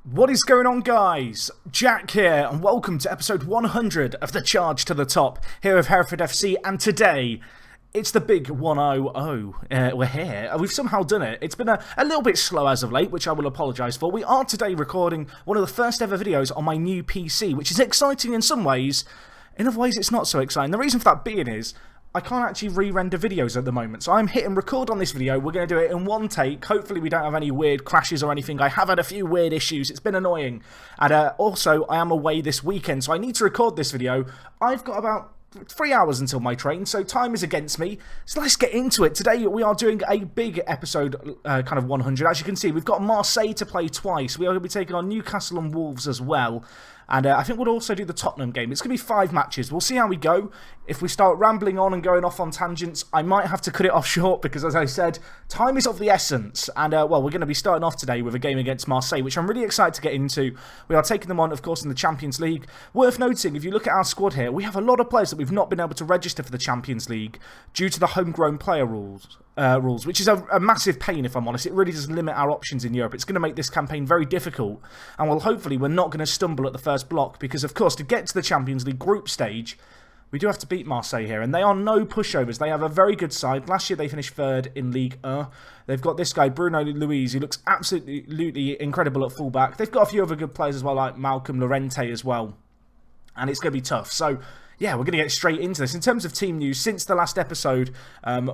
What is going on, guys? Jack here, and welcome to episode 100 of The Charge to the Top, here with Hereford FC, and today, it's the big 100. We're here. We've somehow done it. It's been a little bit slow as of late, which I will apologise for. We are today recording one of the first ever videos on my new PC, which is exciting in some ways. In other ways, it's not so exciting. The reason for that being is, I can't actually re-render videos at the moment, so I'm hitting record on this video. We're going to do it in one take. Hopefully we don't have any weird crashes or anything. I have had a few weird issues. It's been annoying. And also, I am away this weekend, so I need to record this video. I've got about 3 hours until my train, so time is against me. So let's get into it. Today we are doing a big episode, kind of 100. As you can see, we've got Marseille to play twice. We are going to be taking on Newcastle and Wolves as well. And I think we'll also do the Tottenham game. It's going to be 5 matches. We'll see how we go. If we start rambling on and going off on tangents, I might have to cut it off short because, as I said, time is of the essence. And, well, we're going to be starting off today with a game against Marseille, which I'm really excited to get into. We are taking them on, of course, in the Champions League. Worth noting, if you look at our squad here, we have a lot of players that we've not been able to register for the Champions League due to the homegrown player rules, which is a massive pain, if I'm honest. It really does limit our options in Europe. It's going to make this campaign very difficult. And, well, hopefully we're not going to stumble at the first block because, of course, to get to the Champions League group stage, we do have to beat Marseille here, and they are no pushovers. They have a very good side. Last year they finished 3rd in Ligue 1. They've got this guy, Bruno Luiz, who looks absolutely incredible at fullback. They've got a few other good players as well, like Malcolm Llorente as well, and it's going to be tough. So, yeah, we're going to get straight into this. In terms of team news, since the last episode,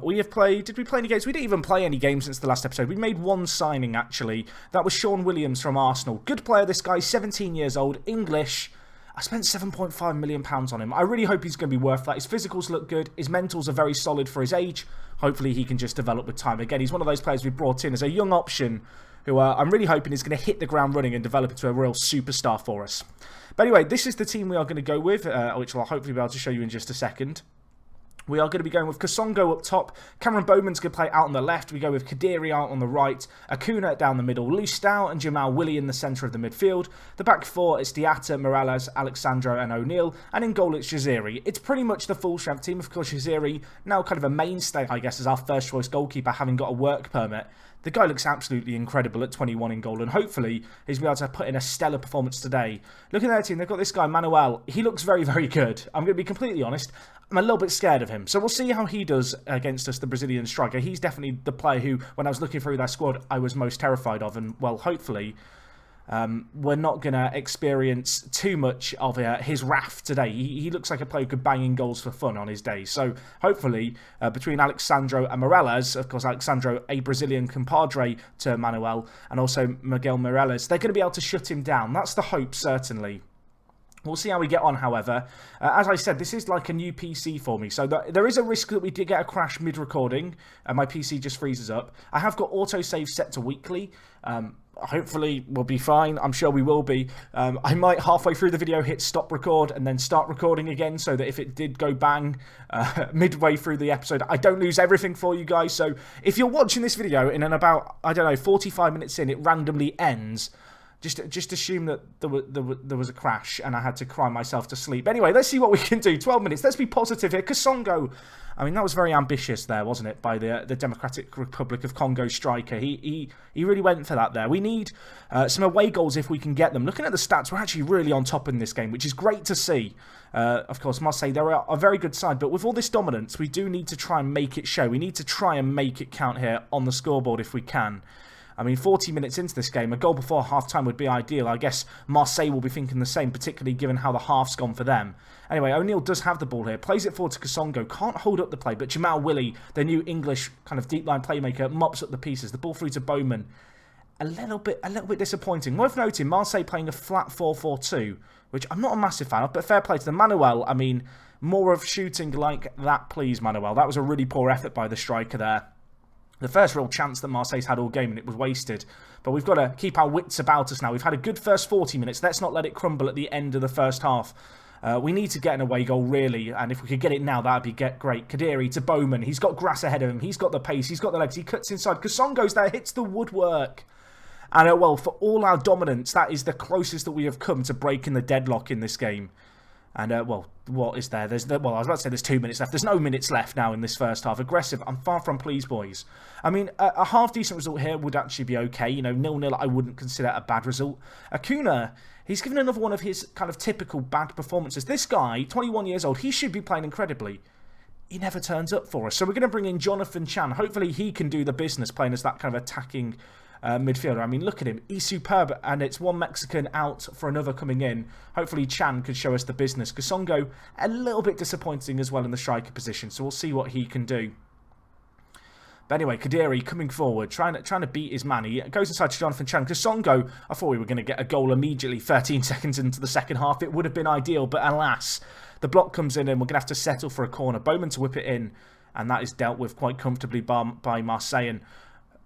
we have played... Did we play any games? We didn't even play any games since the last episode. We made one signing, actually. That was Shaun Williams from Arsenal. Good player, this guy, 17 years old, English. I spent £7.5 million on him. I really hope he's going to be worth that. His physicals look good. His mentals are very solid for his age. Hopefully he can just develop with time. Again, he's one of those players we brought in as a young option who I'm really hoping is going to hit the ground running and develop into a real superstar for us. But anyway, this is the team we are going to go with, which I'll hopefully be able to show you in just a second. We are going to be going with Kasongo up top. Cameron Bowman's going to play out on the left. We go with Kadiri out on the right. Acuna down the middle. Lustau and Jamal Willie in the centre of the midfield. The back four is Diatta, Morales, Alexandro and O'Neill. And in goal it's Jaziri. It's pretty much the full strength team. Of course, Jaziri, now kind of a mainstay, I guess, as our first choice goalkeeper, having got a work permit. The guy looks absolutely incredible at 21 in goal, and hopefully he's going to be able to put in a stellar performance today. Looking at their team, they've got this guy, Manuel. He looks very, very good. I'm going to be completely honest. I'm a little bit scared of him. So we'll see how he does against us, the Brazilian striker. He's definitely the player who, when I was looking through their squad, I was most terrified of. And, well, hopefully, we're not going to experience too much of his wrath today. He looks like a player who could bang in goals for fun on his day. So, hopefully, between Alexandro and Morales, of course, Alexandro, a Brazilian compadre to Manuel, and also Miguel Morales, they're going to be able to shut him down. That's the hope, certainly. We'll see how we get on, however. As I said, this is like a new PC for me, so there is a risk that we did get a crash mid-recording, and my PC just freezes up. I have got autosave set to weekly. Hopefully we'll be fine. I'm sure we will be. I might halfway through the video hit stop record and then start recording again so that if it did go bang midway through the episode, I don't lose everything for you guys. So if you're watching this video and in about, I don't know, 45 minutes in, it randomly ends, just assume that there was a crash and I had to cry myself to sleep. Anyway, let's see what we can do. 12 minutes. Let's be positive here. Kasongo, I mean, that was very ambitious there, wasn't it, by the Democratic Republic of Congo striker. He really went for that there. We need some away goals if we can get them. Looking at the stats, we're actually really on top in this game, which is great to see. Of course, Marseille, they're a very good side, but with all this dominance, we do need to try and make it show. We need to try and make it count here on the scoreboard if we can. I mean, 40 minutes into this game, a goal before half-time would be ideal. I guess Marseille will be thinking the same, particularly given how the half's gone for them. Anyway, O'Neill does have the ball here. Plays it forward to Kasongo. Can't hold up the play, but Jamal Willie, the new English kind of deep-line playmaker, mops up the pieces. The ball through to Bowman. A little bit disappointing. Worth noting, Marseille playing a flat 4-4-2, which I'm not a massive fan of, but fair play to them. Manuel, I mean, more of shooting like that, please, Manuel. That was a really poor effort by the striker there. The first real chance that Marseille's had all game and it was wasted. But we've got to keep our wits about us now. We've had a good first 40 minutes. Let's not let it crumble at the end of the first half. We need to get an away goal, really. And if we could get it now, that would be great. Kadiri to Bowman. He's got grass ahead of him. He's got the pace. He's got the legs. He cuts inside. Kasongo's there. Hits the woodwork. And, well, for all our dominance, that is the closest that we have come to breaking the deadlock in this game. And, well, what is there? Well, I was about to say there's 2 minutes left. There's no minutes left now in this first half. Aggressive. I'm far from pleased, boys. I mean, a half-decent result here would actually be okay. 0-0 I wouldn't consider a bad result. Acuna, he's given another one of his kind of typical bad performances. This guy, 21 years old, he should be playing incredibly. He never turns up for us. So we're going to bring in Jonathan Chan. Hopefully he can do the business playing as that kind of attacking midfielder. I mean, look at him. He's superb, and it's one Mexican out for another coming in. Hopefully Chan could show us the business. Kasongo, a little bit disappointing as well in the striker position, so we'll see what he can do. But anyway, Kadiri coming forward, trying to beat his man. He goes inside to Jonathan Chan. Kasongo, I thought we were going to get a goal immediately 13 seconds into the second half. It would have been ideal, but alas, the block comes in and we're going to have to settle for a corner. Bowman to whip it in, and that is dealt with quite comfortably by Marseille. And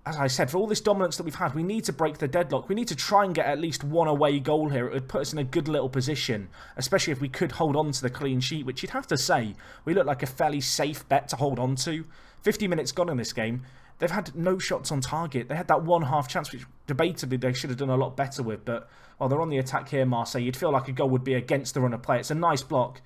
as I said, for all this dominance that we've had, we need to break the deadlock. We need to try and get at least one away goal here. It would put us in a good little position, especially if we could hold on to the clean sheet, which you'd have to say we look like a fairly safe bet to hold on to. 50 minutes gone in this game. They've had no shots on target. They had that one half chance, which debatably they should have done a lot better with. But while they're on the attack here, Marseille, you'd feel like a goal would be against the run of play. It's a nice block.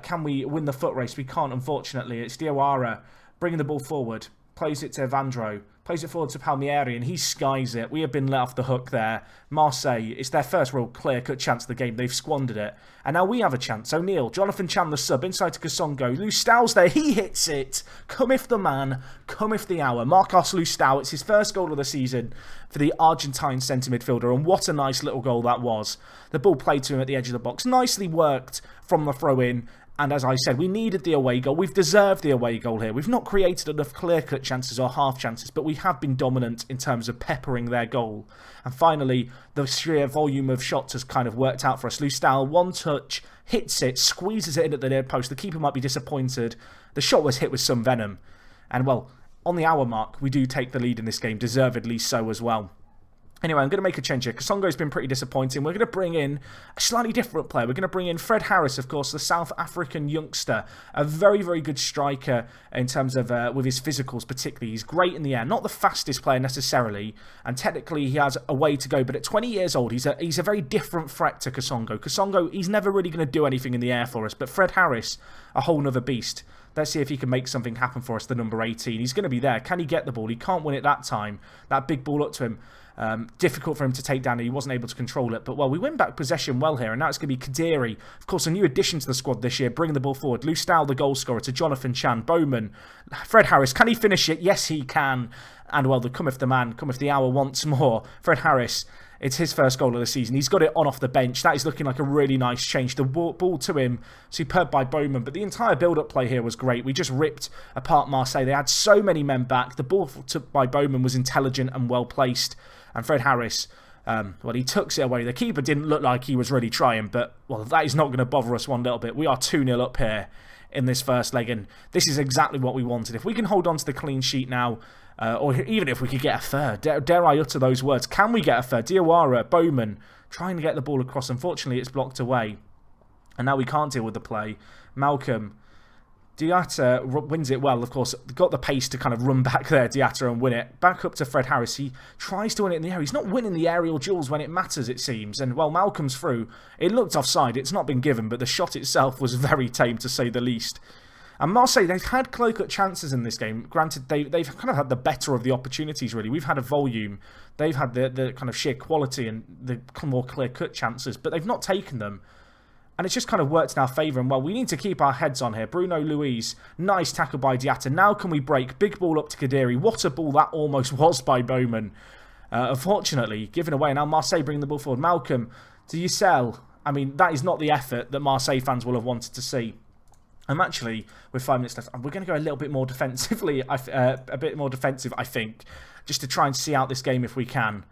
Can we win the foot race? We can't, unfortunately. It's Diawara bringing the ball forward. Plays it to Evandro. Plays it forward to Palmieri, and he skies it. We have been let off the hook there. Marseille, it's their first real clear-cut chance of the game. They've squandered it. And now we have a chance. O'Neill, Jonathan Chan, the sub, inside to Kasongo. Lustau's there. He hits it. Cometh the man. Cometh the hour. Marcos Lustau. It's his first goal of the season for the Argentine centre midfielder. And what a nice little goal that was. The ball played to him at the edge of the box. Nicely worked from the throw-in. And as I said, we needed the away goal. We've deserved the away goal here. We've not created enough clear-cut chances or half chances, but we have been dominant in terms of peppering their goal. And finally, the sheer volume of shots has kind of worked out for us. Lustau, one touch, hits it, squeezes it in at the near post. The keeper might be disappointed. The shot was hit with some venom. And, well, on the hour mark, we do take the lead in this game, deservedly so as well. Anyway, I'm going to make a change here. Kasongo's been pretty disappointing. We're going to bring in a slightly different player. We're going to bring in Fred Harris, of course, the South African youngster. A very, very good striker in terms of with his physicals particularly. He's great in the air. Not the fastest player necessarily. And technically, he has a way to go. But at 20 years old, he's a very different threat to Kasongo. Kasongo, he's never really going to do anything in the air for us. But Fred Harris, a whole nother beast. Let's see if he can make something happen for us, the number 18. He's going to be there. Can he get the ball? He can't win it that time. That big ball up to him. Difficult for him to take down, and he wasn't able to control it. But, well, we win back possession well here, and now it's going to be Kadiri. Of course, a new addition to the squad this year, bringing the ball forward. Lustau, the goal scorer, to Jonathan Chan. Bowman, Fred Harris. Can he finish it? Yes, he can. And, well, cometh the man, cometh the hour once more. Fred Harris, it's his first goal of the season. He's got it on off the bench. That is looking like a really nice change. The ball to him, superb by Bowman. But the entire build-up play here was great. We just ripped apart Marseille. They had so many men back. The ball by Bowman was intelligent and well-placed. And Fred Harris, well, he tucks it away. The keeper didn't look like he was really trying, but, well, that is not going to bother us one little bit. We are 2-0 up here in this first leg, and this is exactly what we wanted. If we can hold on to the clean sheet now, or even if we could get a third, dare I utter those words, can we get a third? Diawara, Bowman, trying to get the ball across. Unfortunately, it's blocked away, and now we can't deal with the play. Malcolm, Diatta wins it well, of course. Got the pace to kind of run back there, Diatta, and win it. Back up to Fred Harris. He tries to win it in the air. He's not winning the aerial duels when it matters, it seems. And, well, Malcolm's through. It looked offside. It's not been given, but the shot itself was very tame, to say the least. And Marseille, they've had clear-cut chances in this game. Granted, they've kind of had the better of the opportunities, really. We've had a volume. They've had the kind of sheer quality and the more clear-cut chances, but they've not taken them. And it's just kind of worked in our favour. And, well, we need to keep our heads on here. Bruno Luis, nice tackle by Diatta. Now can we break? Big ball up to Kadiri. What a ball that almost was by Bowman. Unfortunately, given away. Now Marseille bringing the ball forward. Malcolm to Yücel. I mean, that is not the effort that Marseille fans will have wanted to see. I'm actually, with 5 minutes left, we're going to go a little bit more defensively. A bit more defensive, I think. Just to try and see out this game if we can.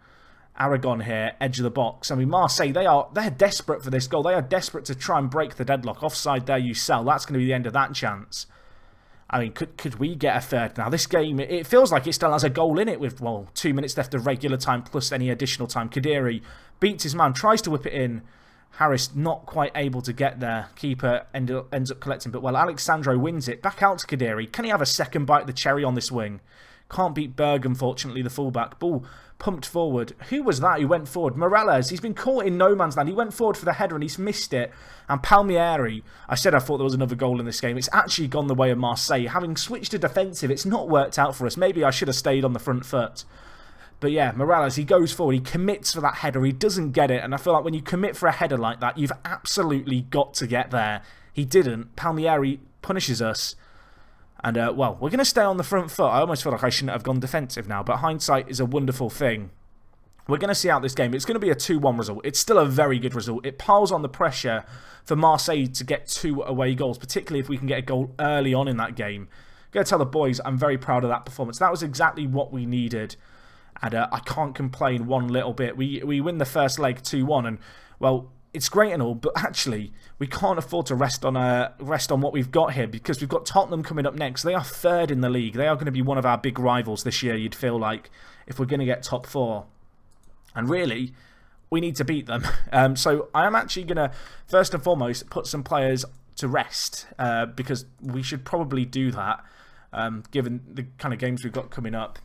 Aragon here, edge of the box. I mean, Marseille, they're desperate for this goal. They are desperate to try and break the deadlock. Offside there, Yücel. That's going to be the end of that chance. I mean, could we get a third? Now, this game, it feels like it still has a goal in it with, well, 2 minutes left of regular time plus any additional time. Kadiri beats his man, tries to whip it in. Harris not quite able to get there. Keeper ends up collecting, but, well, Alexandro wins it. Back out to Kadiri. Can he have a second bite of the cherry on this wing? Can't beat Berg, unfortunately, the fullback. Ball pumped forward. Who was that who went forward? Morales. He's been caught in no man's land. He went forward for the header and he's missed it. And Palmieri, I said I thought there was another goal in this game. It's actually gone the way of Marseille. Having switched to defensive, it's not worked out for us. Maybe I should have stayed on the front foot. But yeah, Morales, he goes forward, he commits for that header, he doesn't get it, and I feel like when you commit for a header like that, you've absolutely got to get there. He didn't. Palmieri punishes us. And, well, we're going to stay on the front foot. I almost feel like I shouldn't have gone defensive now, but hindsight is a wonderful thing. We're going to see out this game. It's going to be a 2-1 result. It's still a very good result. It piles on the pressure for Marseille to get 2 away goals, particularly if we can get a goal early on in that game. I'm going to tell the boys I'm very proud of that performance. That was exactly what we needed. And I can't complain one little bit. We win the first leg 2-1, and well, it's great and all, but actually we can't afford to rest on what we've got here, because we've got Tottenham coming up next. They are 3rd in the league. They are going to be one of our big rivals this year, you'd feel like, if we're going to get top 4. And really, we need to beat them. So I am actually going to, first and foremost, put some players to rest, because we should probably do that, given the kind of games we've got coming up.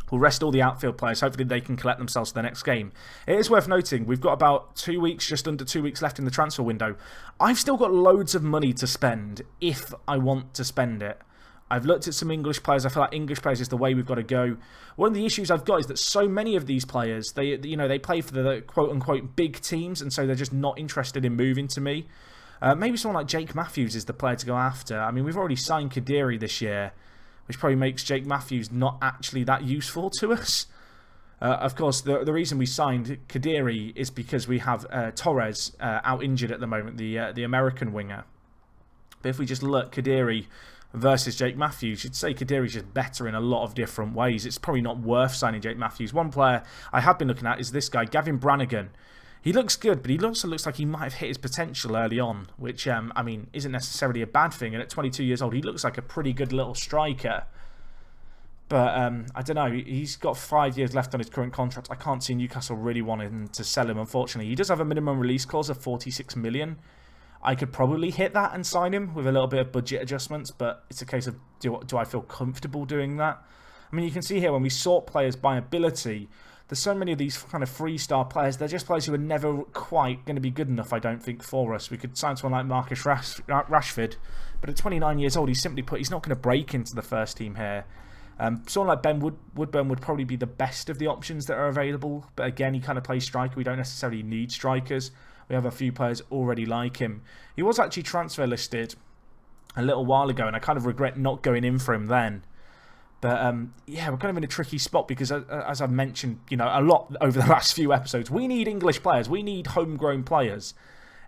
We'll rest all the outfield players. Hopefully they can collect themselves for the next game. It is worth noting, we've got about 2 weeks, just under 2 weeks left in the transfer window. I've still got loads of money to spend if I want to spend it. I've looked at some English players. I feel like English players is the way we've got to go. One of the issues I've got is that so many of these players, they play for the quote-unquote big teams, and so they're just not interested in moving to me. Maybe someone like Jake Matthews is the player to go after. I mean, we've already signed Kadiri this year, which probably makes Jake Matthews not actually that useful to us. Of course, the reason we signed Kadiri is because we have Torres out injured at the moment, the American winger. But if we just look, Kadiri versus Jake Matthews, you'd say Kadiri's just better in a lot of different ways. It's probably not worth signing Jake Matthews. One player I have been looking at is this guy, Gavin Brannigan. He looks good, but he also looks like he might have hit his potential early on, which, I mean, isn't necessarily a bad thing. And at 22 years old, he looks like a pretty good little striker. But, I don't know, he's got 5 years left on his current contract. I can't see Newcastle really wanting to sell him, unfortunately. He does have a minimum release clause of 46 million. I could probably hit that and sign him with a little bit of budget adjustments, but it's a case of, do I feel comfortable doing that? I mean, you can see here when we sort players by ability, there's so many of these kind of 3-star players. They're just players who are never quite going to be good enough, I don't think, for us. We could sign someone like Marcus Rashford, but at 29 years old, he's not going to break into the first team here. Someone like Ben Woodburn would probably be the best of the options that are available, but again, he kind of plays striker. We don't necessarily need strikers. We have a few players already like him. He was actually transfer listed a little while ago, and I kind of regret not going in for him then. But yeah, we're kind of in a tricky spot because, as I've mentioned, a lot over the last few episodes, we need English players. We need homegrown players.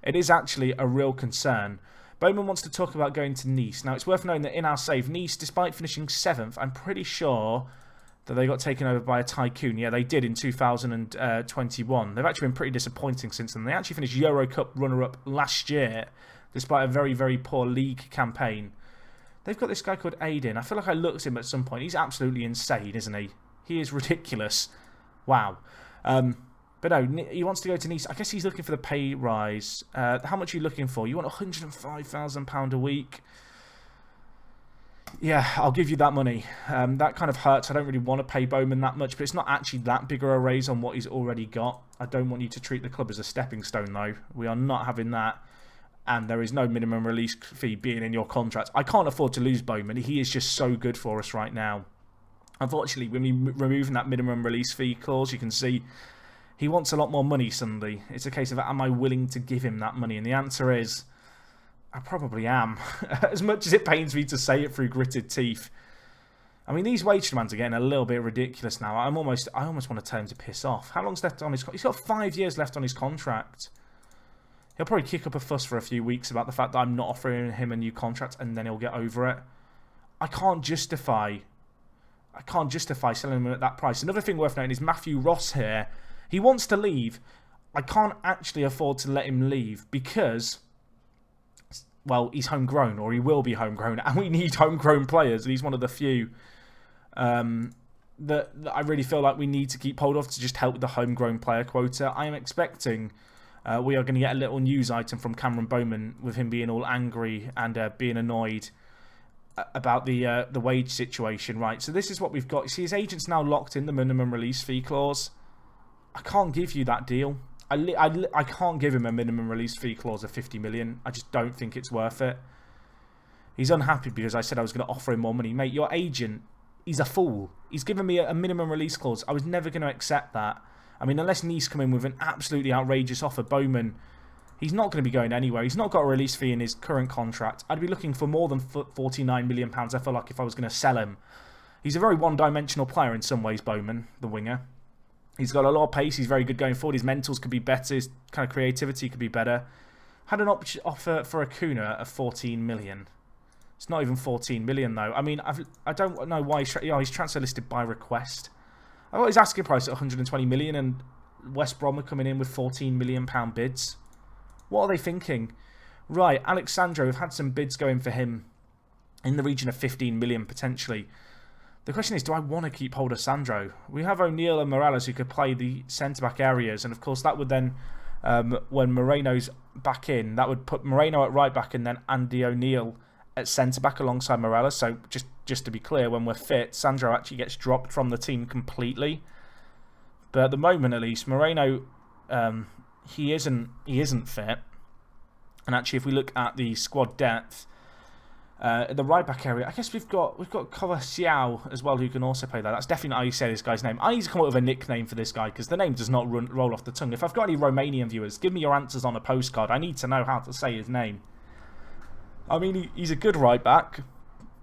It is actually a real concern. Bowman wants to talk about going to Nice. Now, it's worth knowing that in our save, Nice, despite finishing 7th, I'm pretty sure that they got taken over by a tycoon. Yeah, they did in 2021. They've actually been pretty disappointing since then. They actually finished Euro Cup runner-up last year, despite a very, very poor league campaign. They've got this guy called Aiden. I feel like I looked at him at some point. He's absolutely insane, isn't he? He is ridiculous. Wow. But no, he wants to go to Nice. I guess he's looking for the pay rise. How much are you looking for? You want £105,000 a week? Yeah, I'll give you that money. That kind of hurts. I don't really want to pay Bowman that much, but it's not actually that big of a raise on what he's already got. I don't want you to treat the club as a stepping stone, though. We are not having that. And there is no minimum release fee being in your contract. I can't afford to lose Bowman. He is just so good for us right now. Unfortunately, when we removing that minimum release fee clause, you can see he wants a lot more money suddenly. It's a case of, am I willing to give him that money? And the answer is, I probably am. As much as it pains me to say it through gritted teeth. I mean, these wage demands are getting a little bit ridiculous now. I almost want to tell him to piss off. How long's left on his contract? He's got 5 years left on his contract. He'll probably kick up a fuss for a few weeks about the fact that I'm not offering him a new contract, and then he'll get over it. I can't justify selling him at that price. Another thing worth noting is Matthew Ross here. He wants to leave. I can't actually afford to let him leave because, well, he's homegrown, or he will be homegrown, and we need homegrown players, and he's one of the few that I really feel like we need to keep hold of to just help with the homegrown player quota. I am expecting we are going to get a little news item from Cameron Bowman with him being all angry and being annoyed about the wage situation, right? So this is what we've got. You see, his agent's now locked in the minimum release fee clause. I can't give you that deal. I can't give him a minimum release fee clause of 50 million. I just don't think it's worth it. He's unhappy because I said I was going to offer him more money. Mate, your agent, he's a fool. He's given me a minimum release clause. I was never going to accept that. I mean, unless Nice come in with an absolutely outrageous offer, Bowman, he's not going to be going anywhere. He's not got a release fee in his current contract. I'd be looking for more than £49 million, I feel like, if I was going to sell him. He's a very one-dimensional player in some ways, Bowman, the winger. He's got a lot of pace. He's very good going forward. His mentals could be better. His kind of creativity could be better. Had an offer for Acuna of 14 million. It's not even 14 million, though. I mean, I don't know why he's transfer listed by request. I got his asking price at 120 million, and West Brom are coming in with 14 million pound bids. What are they thinking? Right, Alexandro, we've had some bids going for him in the region of 15 million potentially. The question is, do I want to keep hold of Sandro? We have O'Neill and Morales who could play the centre-back areas, and of course that would then, when Moreno's back in, that would put Moreno at right-back and then Andy O'Neill at centre-back alongside Morales. So just to be clear, when we're fit, Sandro actually gets dropped from the team completely. But at the moment, at least, Moreno, he isn't fit. And actually, if we look at the squad depth, the right back area, I guess we've got Xiao as well, who can also play that. That's definitely not how you say this guy's name. I need to come up with a nickname for this guy because the name does not roll off the tongue. If I've got any Romanian viewers, give me your answers on a postcard. I need to know how to say his name. I mean, he's a good right back,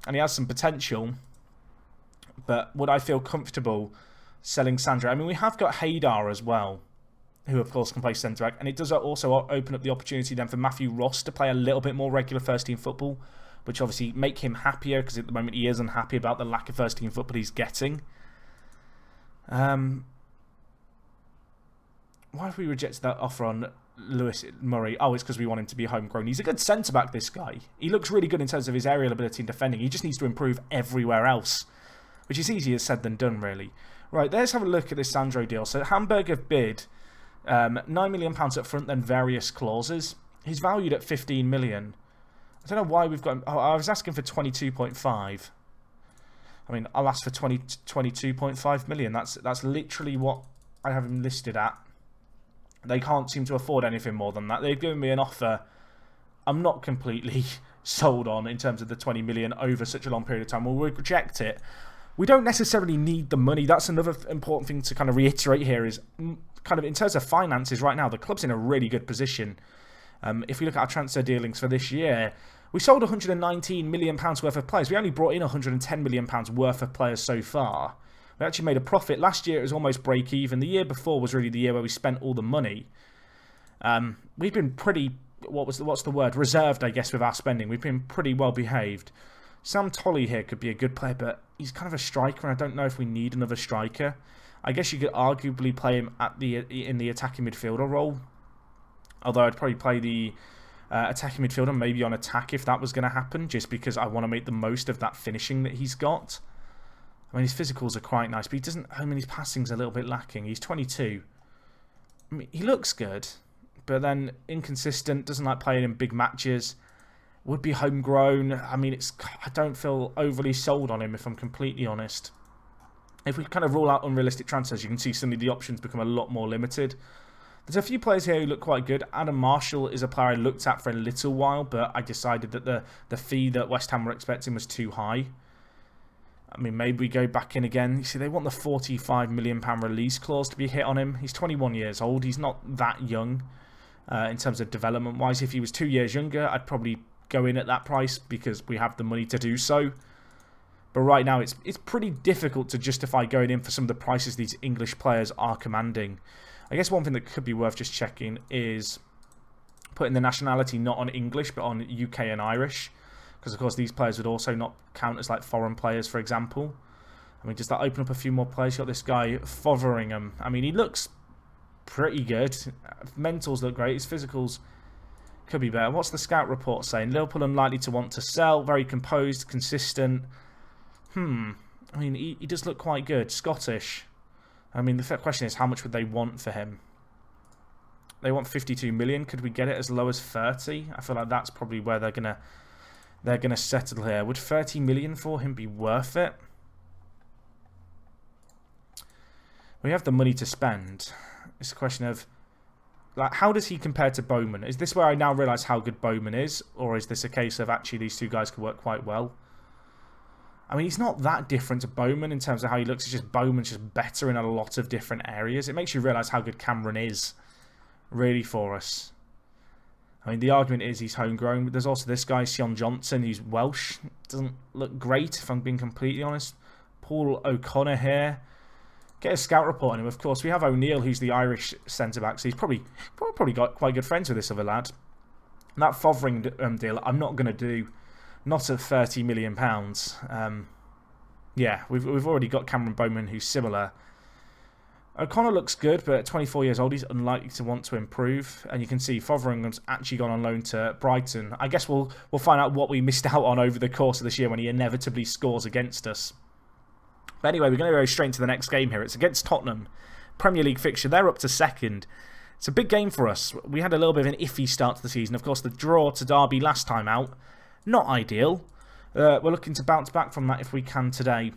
and he has some potential. But would I feel comfortable selling Sandro? I mean, we have got Haidar as well, who of course can play centre back, and it does also open up the opportunity then for Matthew Ross to play a little bit more regular first team football, which obviously make him happier because at the moment he is unhappy about the lack of first team football he's getting. Why have we rejected that offer on Lewis Murray? Oh, it's because we want him to be homegrown. He's a good centre back, this guy. He looks really good in terms of his aerial ability and defending. He just needs to improve everywhere else, which is easier said than done, really. Right, let's have a look at this Sandro deal. So Hamburg have bid £9 million up front, then various clauses. He's valued at 15 million. I don't know why we've got him. Oh, I was asking for 22.5. I mean, I'll ask for 22.5 million. That's literally what I have him listed at. They can't seem to afford anything more than that. They've given me an offer I'm not completely sold on in terms of the 20 million over such a long period of time. We'll reject it. We don't necessarily need the money. That's another important thing to kind of reiterate here is kind of in terms of finances right now, the club's in a really good position. If we look at our transfer dealings for this year, we sold £119 million worth of players. We only brought in £110 million worth of players so far. We actually made a profit. Last year it was almost break even. The year before was really the year where we spent all the money. We've been pretty, what's the word? Reserved, I guess, with our spending. We've been pretty well behaved. Sam Tolley here could be a good player, but he's kind of a striker, and I don't know if we need another striker. I guess you could arguably play him at in the attacking midfielder role. Although I'd probably play the attacking midfielder maybe on attack if that was going to happen, just because I want to make the most of that finishing that he's got. I mean, his physicals are quite nice, but he doesn't. I mean, his passing's a little bit lacking. He's 22. I mean, he looks good, but then inconsistent. Doesn't like playing in big matches. Would be homegrown. I mean, I don't feel overly sold on him, if I'm completely honest. If we kind of rule out unrealistic transfers, you can see suddenly the options become a lot more limited. There's a few players here who look quite good. Adam Marshall is a player I looked at for a little while, but I decided that the fee that West Ham were expecting was too high. I mean, maybe we go back in again. You see, they want the £45 million release clause to be hit on him. He's 21 years old. He's not that young in terms of development-wise. If he was 2 years younger, I'd probably go in at that price because we have the money to do so. But right now, it's pretty difficult to justify going in for some of the prices these English players are commanding. I guess one thing that could be worth just checking is putting the nationality not on English but on UK and Irish, because of course these players would also not count as like foreign players, for example. I mean, does that open up a few more players? You've got this guy Fotheringham. I mean, he looks pretty good. Mentals look great. His physicals could be better. What's the scout report saying? Liverpool unlikely to want to sell. Very composed, consistent. I mean, he does look quite good. Scottish. I mean, the question is, how much would they want for him? They want 52 million. Could we get it as low as 30? I feel like that's probably where they're going to they're going to settle here. Would 30 million for him be worth it? We have the money to spend. It's a question of, like, how does he compare to Bowman? Is this where I now realise how good Bowman is? Or is this a case of actually these two guys could work quite well? I mean, he's not that different to Bowman in terms of how he looks. It's just Bowman's just better in a lot of different areas. It makes you realise how good Cameron is, really, for us. I mean, the argument is he's homegrown, but there's also this guy, Shaun Johnson, who's Welsh. Doesn't look great, if I'm being completely honest. Paul O'Connor here. Get a scout report on him. Of course, we have O'Neill, who's the Irish centre-back, so he's probably got quite good friends with this other lad. And that Fothering deal, I'm not going to do. Not at £30 million. Yeah, we've already got Cameron Bowman, who's similar. O'Connor looks good, but at 24 years old, he's unlikely to want to improve. And you can see Fotheringham's actually gone on loan to Brighton. I guess we'll find out what we missed out on over the course of this year when he inevitably scores against us. But anyway, we're going to go straight into the next game here. It's against Tottenham. Premier League fixture. They're up to second. It's a big game for us. We had a little bit of an iffy start to the season. Of course, the draw to Derby last time out. Not ideal. We're looking to bounce back from that if we can today.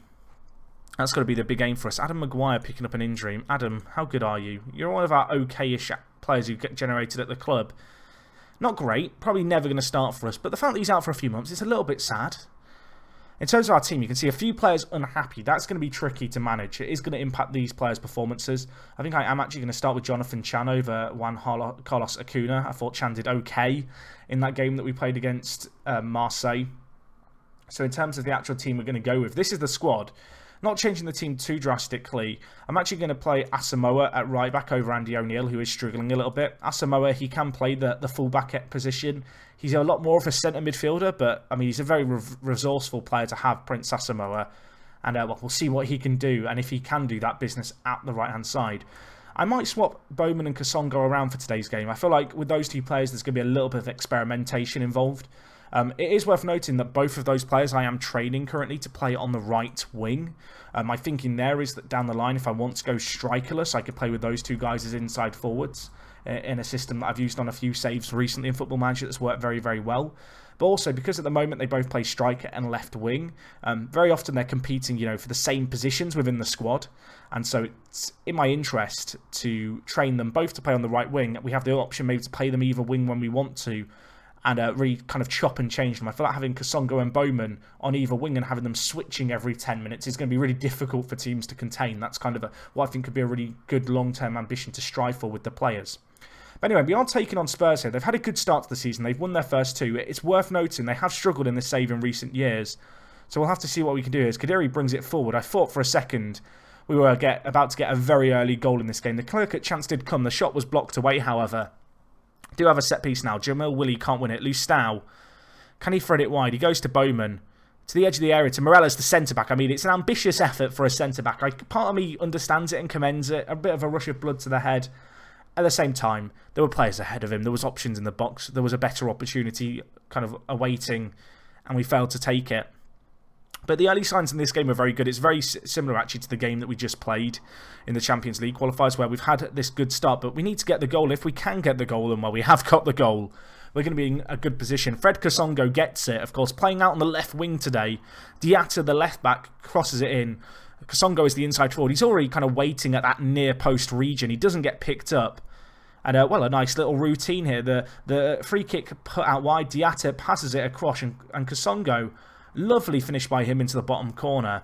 That's got to be the big aim for us. Adam Maguire picking up an injury. Adam, how good are you? You're one of our okay-ish players who get generated at the club. Not great. Probably never going to start for us. But the fact that he's out for a few months, it's a little bit sad. In terms of our team, you can see a few players unhappy. That's going to be tricky to manage. It is going to impact these players' performances. I think I am actually going to start with Jonathan Chan over Juan Carlos Acuna. I thought Chan did okay in that game that we played against Marseille. So in terms of the actual team we're going to go with, this is the squad. Not changing the team too drastically. I'm actually going to play Asamoah at right back over Andy O'Neill, who is struggling a little bit. Asamoah, he can play the full back position. He's a lot more of a centre midfielder, but I mean, he's a very resourceful player to have, Prince Asamoah. And well, we'll see what he can do, and if he can do that business at the right-hand side. I might swap Bowman and Kasongo around for today's game. I feel like with those two players, there's going to be a little bit of experimentation involved. It is worth noting that both of those players I am training currently to play on the right wing. My thinking there is that down the line, if I want to go strikerless, I could play with those two guys as inside forwards in a system that I've used on a few saves recently in Football Manager that's worked very, very well. But also, because at the moment they both play striker and left wing, very often they're competing, for the same positions within the squad. And so it's in my interest to train them both to play on the right wing. We have the option maybe to play them either wing when we want to, and really kind of chop and change them. I feel like having Kasongo and Bowman on either wing and having them switching every 10 minutes is going to be really difficult for teams to contain. That's kind of what I think could be a really good long-term ambition to strive for with the players. But anyway, we are taking on Spurs here. They've had a good start to the season. They've won their first two. It's worth noting they have struggled in the save in recent years. So we'll have to see what we can do here. As Kadiri brings it forward, I thought for a second we were about to get a very early goal in this game. The clear-cut chance did come. The shot was blocked away, however. Do have a set piece now. Jamil Willie can't win it. Lustau. Can he thread it wide? He goes to Bowman. To the edge of the area. To Morelos, the centre-back. I mean, it's an ambitious effort for a centre-back. Part of me understands it and commends it. A bit of a rush of blood to the head. At the same time, there were players ahead of him. There was options in the box. There was a better opportunity kind of awaiting. And we failed to take it. But the early signs in this game are very good. It's very similar, actually, to the game that we just played in the Champions League qualifiers, where we've had this good start. But we need to get the goal. If we can get the goal, and well, we have got the goal, we're going to be in a good position. Fred Kasongo gets it, of course, playing out on the left wing today. Diatta, the left back, crosses it in. Kasongo is the inside forward. He's already kind of waiting at that near post region. He doesn't get picked up. And, well, a nice little routine here. The free kick put out wide. Diatta passes it across, and Kasongo, lovely finish by him into the bottom corner,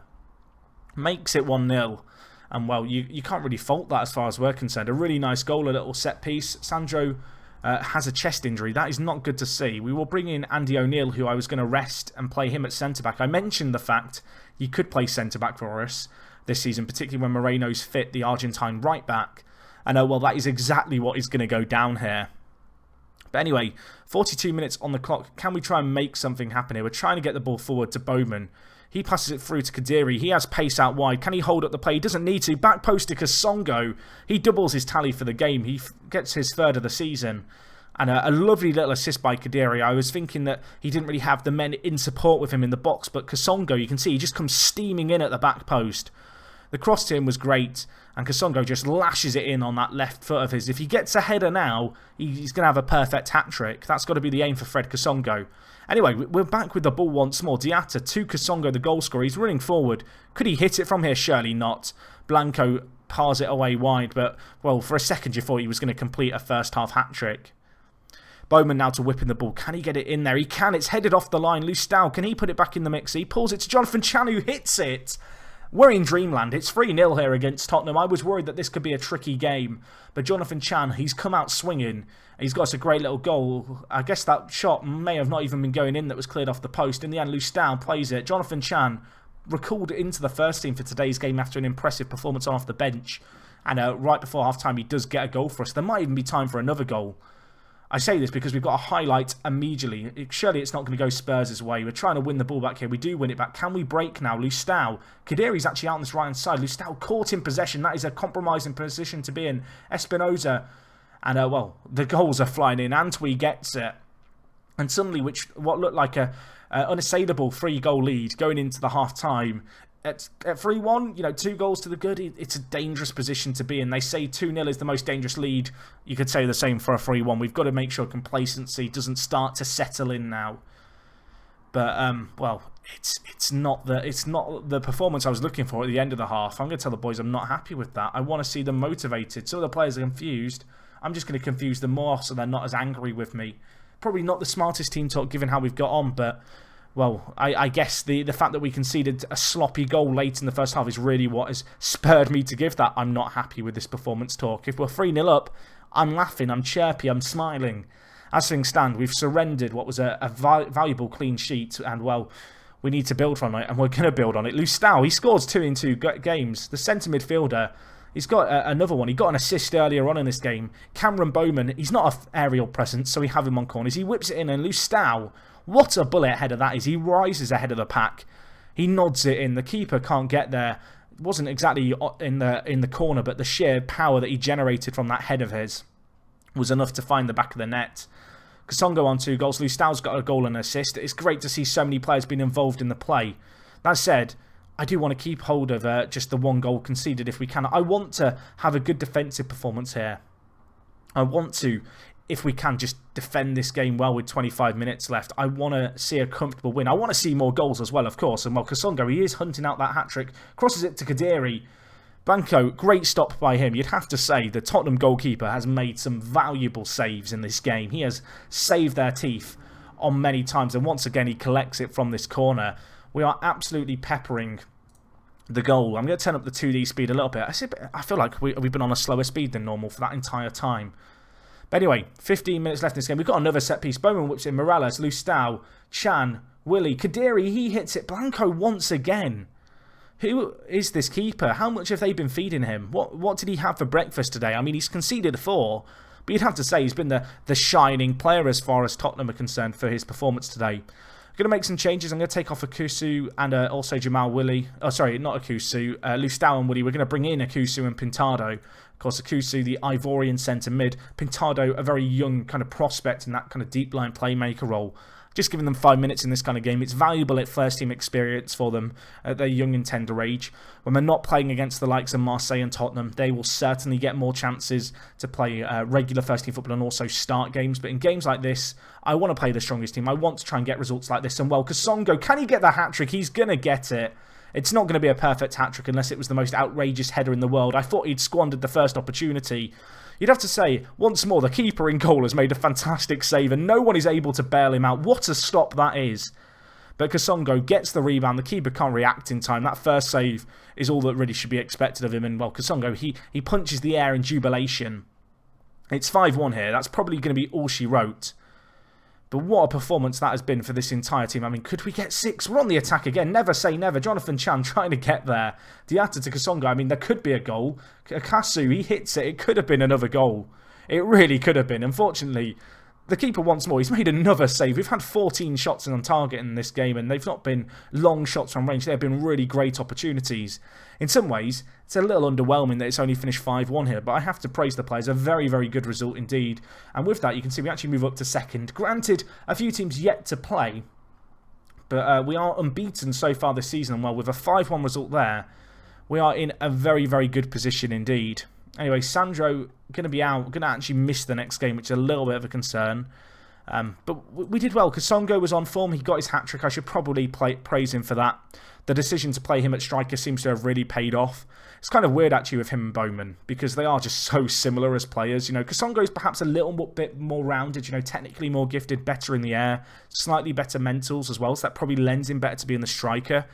makes it 1-0. And, well, you can't really fault that as far as we're concerned. A really nice goal, a little set piece. Sandro has a chest injury. That is not good to see. We will bring in Andy O'Neill, who I was going to rest and play him at centre-back. I mentioned the fact he could play centre-back for us this season, particularly when Moreno's fit, the Argentine right-back. And, well, that is exactly what is going to go down here. But anyway, 42 minutes on the clock. Can we try and make something happen here? We're trying to get the ball forward to Bowman. He passes it through to Kadiri. He has pace out wide. Can he hold up the play? He doesn't need to. Back post to Kasongo. He doubles his tally for the game. He gets his third of the season. And a lovely little assist by Kadiri. I was thinking that he didn't really have the men in support with him in the box. But Kasongo, you can see, he just comes steaming in at the back post. The cross to him was great, and Kasongo just lashes it in on that left foot of his. If he gets a header now, he's going to have a perfect hat-trick. That's got to be the aim for Fred Kasongo. Anyway, we're back with the ball once more. Diatta to Kasongo, the goal scorer. He's running forward. Could he hit it from here? Surely not. Blanco pars it away wide, but, well, for a second you thought he was going to complete a first-half hat-trick. Bowman now to whipping the ball. Can he get it in there? He can. It's headed off the line. Lustau, can he put it back in the mix? He pulls it to Jonathan Chan, who hits it. We're in dreamland. It's 3-0 here against Tottenham. I was worried that this could be a tricky game. But Jonathan Chan, he's come out swinging. He's got us a great little goal. I guess that shot may have not even been going in that was cleared off the post. In the end, Lustau plays it. Jonathan Chan recalled into the first team for today's game after an impressive performance on off the bench. And right before half-time, he does get a goal for us. There might even be time for another goal. I say this because we've got a highlight immediately. Surely it's not going to go Spurs' way. We're trying to win the ball back here. We do win it back. Can we break now? Lustau. Kadiri's actually out on this right-hand side. Lustau caught in possession. That is a compromising position to be in. Espinoza. And, well, the goals are flying in. Antwi gets it. And suddenly, what looked like a unassailable 3-goal lead going into the half-time. At 3-1, you know, 2 goals to the good, it's a dangerous position to be in. They say 2-0 is the most dangerous lead. You could say the same for a 3-1. We've got to make sure complacency doesn't start to settle in now. But, well, it's not the performance I was looking for at the end of the half. I'm going to tell the boys I'm not happy with that. I want to see them motivated. Some of the players are confused. I'm just going to confuse them more so they're not as angry with me. Probably not the smartest team talk given how we've got on, but... Well, I guess the fact that we conceded a sloppy goal late in the first half is really what has spurred me to give that I'm not happy with this performance talk. If we're 3-0 up, I'm laughing, I'm chirpy, I'm smiling. As things stand, we've surrendered what was a valuable clean sheet, and, well, we need to build on it, and we're going to build on it. Lustau, he scores 2 in 2 games. The centre midfielder, he's got another one. He got an assist earlier on in this game. Cameron Bowman, he's not an aerial presence, so we have him on corners. He whips it in, and Lustau... What a bullet header that is. He rises ahead of the pack. He nods it in. The keeper can't get there. It wasn't exactly in the corner, but the sheer power that he generated from that head of his was enough to find the back of the net. Kasongo on 2 goals. Lustau's got a goal and an assist. It's great to see so many players being involved in the play. That said, I do want to keep hold of just the 1 goal conceded if we can. I want to have a good defensive performance here. I want to... If we can just defend this game well with 25 minutes left, I want to see a comfortable win. I want to see more goals as well, of course. And, well, Kasongo, he is hunting out that hat-trick. Crosses it to Kadiri. Blanco, great stop by him. You'd have to say the Tottenham goalkeeper has made some valuable saves in this game. He has saved their teeth on many times. And once again, he collects it from this corner. We are absolutely peppering the goal. I'm going to turn up the 2D speed a little bit. I feel like we've been on a slower speed than normal for that entire time. But anyway, 15 minutes left in this game. We've got another set piece. Bowman whips in. Morales, Lustau, Chan, Willie, Kadiri, he hits it. Blanco once again. Who is this keeper? How much have they been feeding him? What did he have for breakfast today? I mean, he's conceded 4, but you'd have to say he's been the shining player as far as Tottenham are concerned for his performance today. I'm going to make some changes. I'm going to take off Akusu and also Jamal Willie. Oh, sorry, not Akusu. Lustau and Willie. We're going to bring in Akusu and Pintado. Of course, Akusu, the Ivorian centre mid. Pintado, a very young kind of prospect in that kind of deep line playmaker role. Just giving them 5 minutes in this kind of game. It's valuable at first team experience for them at their young and tender age. When they're not playing against the likes of Marseille and Tottenham, they will certainly get more chances to play regular first team football and also start games. But in games like this, I want to play the strongest team. I want to try and get results like this. And, well, Kasongo, can he get the hat-trick? He's going to get it. It's not going to be a perfect hat-trick unless it was the most outrageous header in the world. I thought he'd squandered the first opportunity. You'd have to say, once more, the keeper in goal has made a fantastic save and no one is able to bail him out. What a stop that is. But Kasongo gets the rebound. The keeper can't react in time. That first save is all that really should be expected of him. And, well, Kasongo, he punches the air in jubilation. It's 5-1 here. That's probably going to be all she wrote. But what a performance that has been for this entire team. I mean, could we get 6? We're on the attack again. Never say never. Jonathan Chan trying to get there. Diatta to Kasongo. I mean, there could be a goal. Akasu, he hits it. It could have been another goal. It really could have been. Unfortunately, the keeper once more, he's made another save. We've had 14 shots on target in this game, and they've not been long shots from range. They've been really great opportunities. In some ways, it's a little underwhelming that it's only finished 5-1 here, but I have to praise the players. A very, very good result indeed. And with that, you can see we actually move up to second. Granted, a few teams yet to play, but we are unbeaten so far this season. And, well, with a 5-1 result there, we are in a very, very good position indeed. Anyway, Sandro going to be out, going to actually miss the next game, which is a little bit of a concern. But we did well. Kasongo was on form. He got his hat-trick. I should probably praise him for that. The decision to play him at striker seems to have really paid off. It's kind of weird, actually, with him and Bowman, because they are just so similar as players. You know, Kasongo's perhaps a little bit more rounded, you know, technically more gifted, better in the air, slightly better mentals as well, so that probably lends him better to being the striker.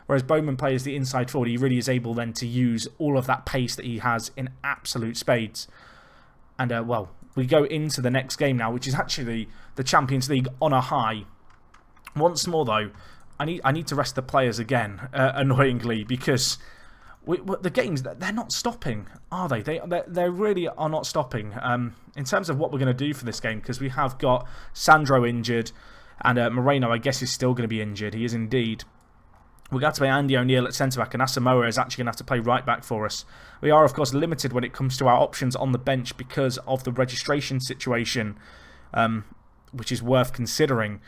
Whereas Bowman plays the inside forward, he really is able then to use all of that pace that he has in absolute spades. And, well, we go into the next game now, which is actually the Champions League on a high. Once more, though, I need to rest the players again, annoyingly, because the games, they're not stopping, are they? They really are not stopping. In terms of what we're going to do for this game, because we have got Sandro injured, and Moreno, I guess, is still going to be injured. He is indeed. We're going to have to play Andy O'Neill at centre-back, and Asamoah is actually going to have to play right-back for us. We are, of course, limited when it comes to our options on the bench because of the registration situation, which is worth considering.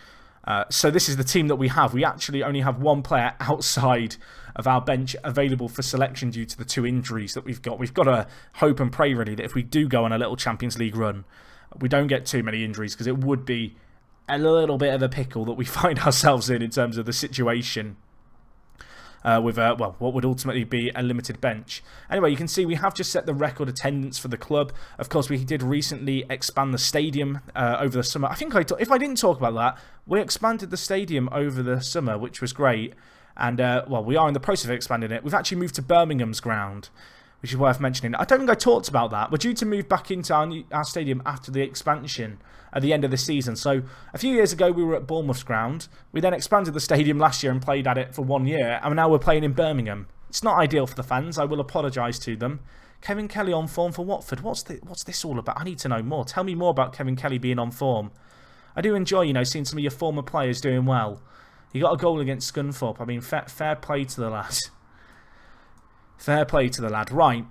So this is the team that we have. We actually only have one player outside of our bench available for selection due to the 2 injuries that we've got. We've got to hope and pray, really, that if we do go on a little Champions League run, we don't get too many injuries, because it would be a little bit of a pickle that we find ourselves in terms of the situation. With well, what would ultimately be a limited bench. Anyway, you can see we have just set the record attendance for the club. Of course, we did recently expand the stadium over the summer. I think if I didn't talk about that, we expanded the stadium over the summer, which was great. And, well, we are in the process of expanding it. We've actually moved to Birmingham's ground, which is worth mentioning. I don't think I talked about that. We're due to move back into our stadium after the expansion at the end of the season. So a few years ago, we were at Bournemouth's ground. We then expanded the stadium last year and played at it for 1 year. And now we're playing in Birmingham. It's not ideal for the fans. I will apologise to them. Kevin Kelly on form for Watford. What's this all about? I need to know more. Tell me more about Kevin Kelly being on form. I do enjoy, you know, seeing some of your former players doing well. He got a goal against Scunthorpe. I mean, fair play to the lad. Fair play to the lad. Right.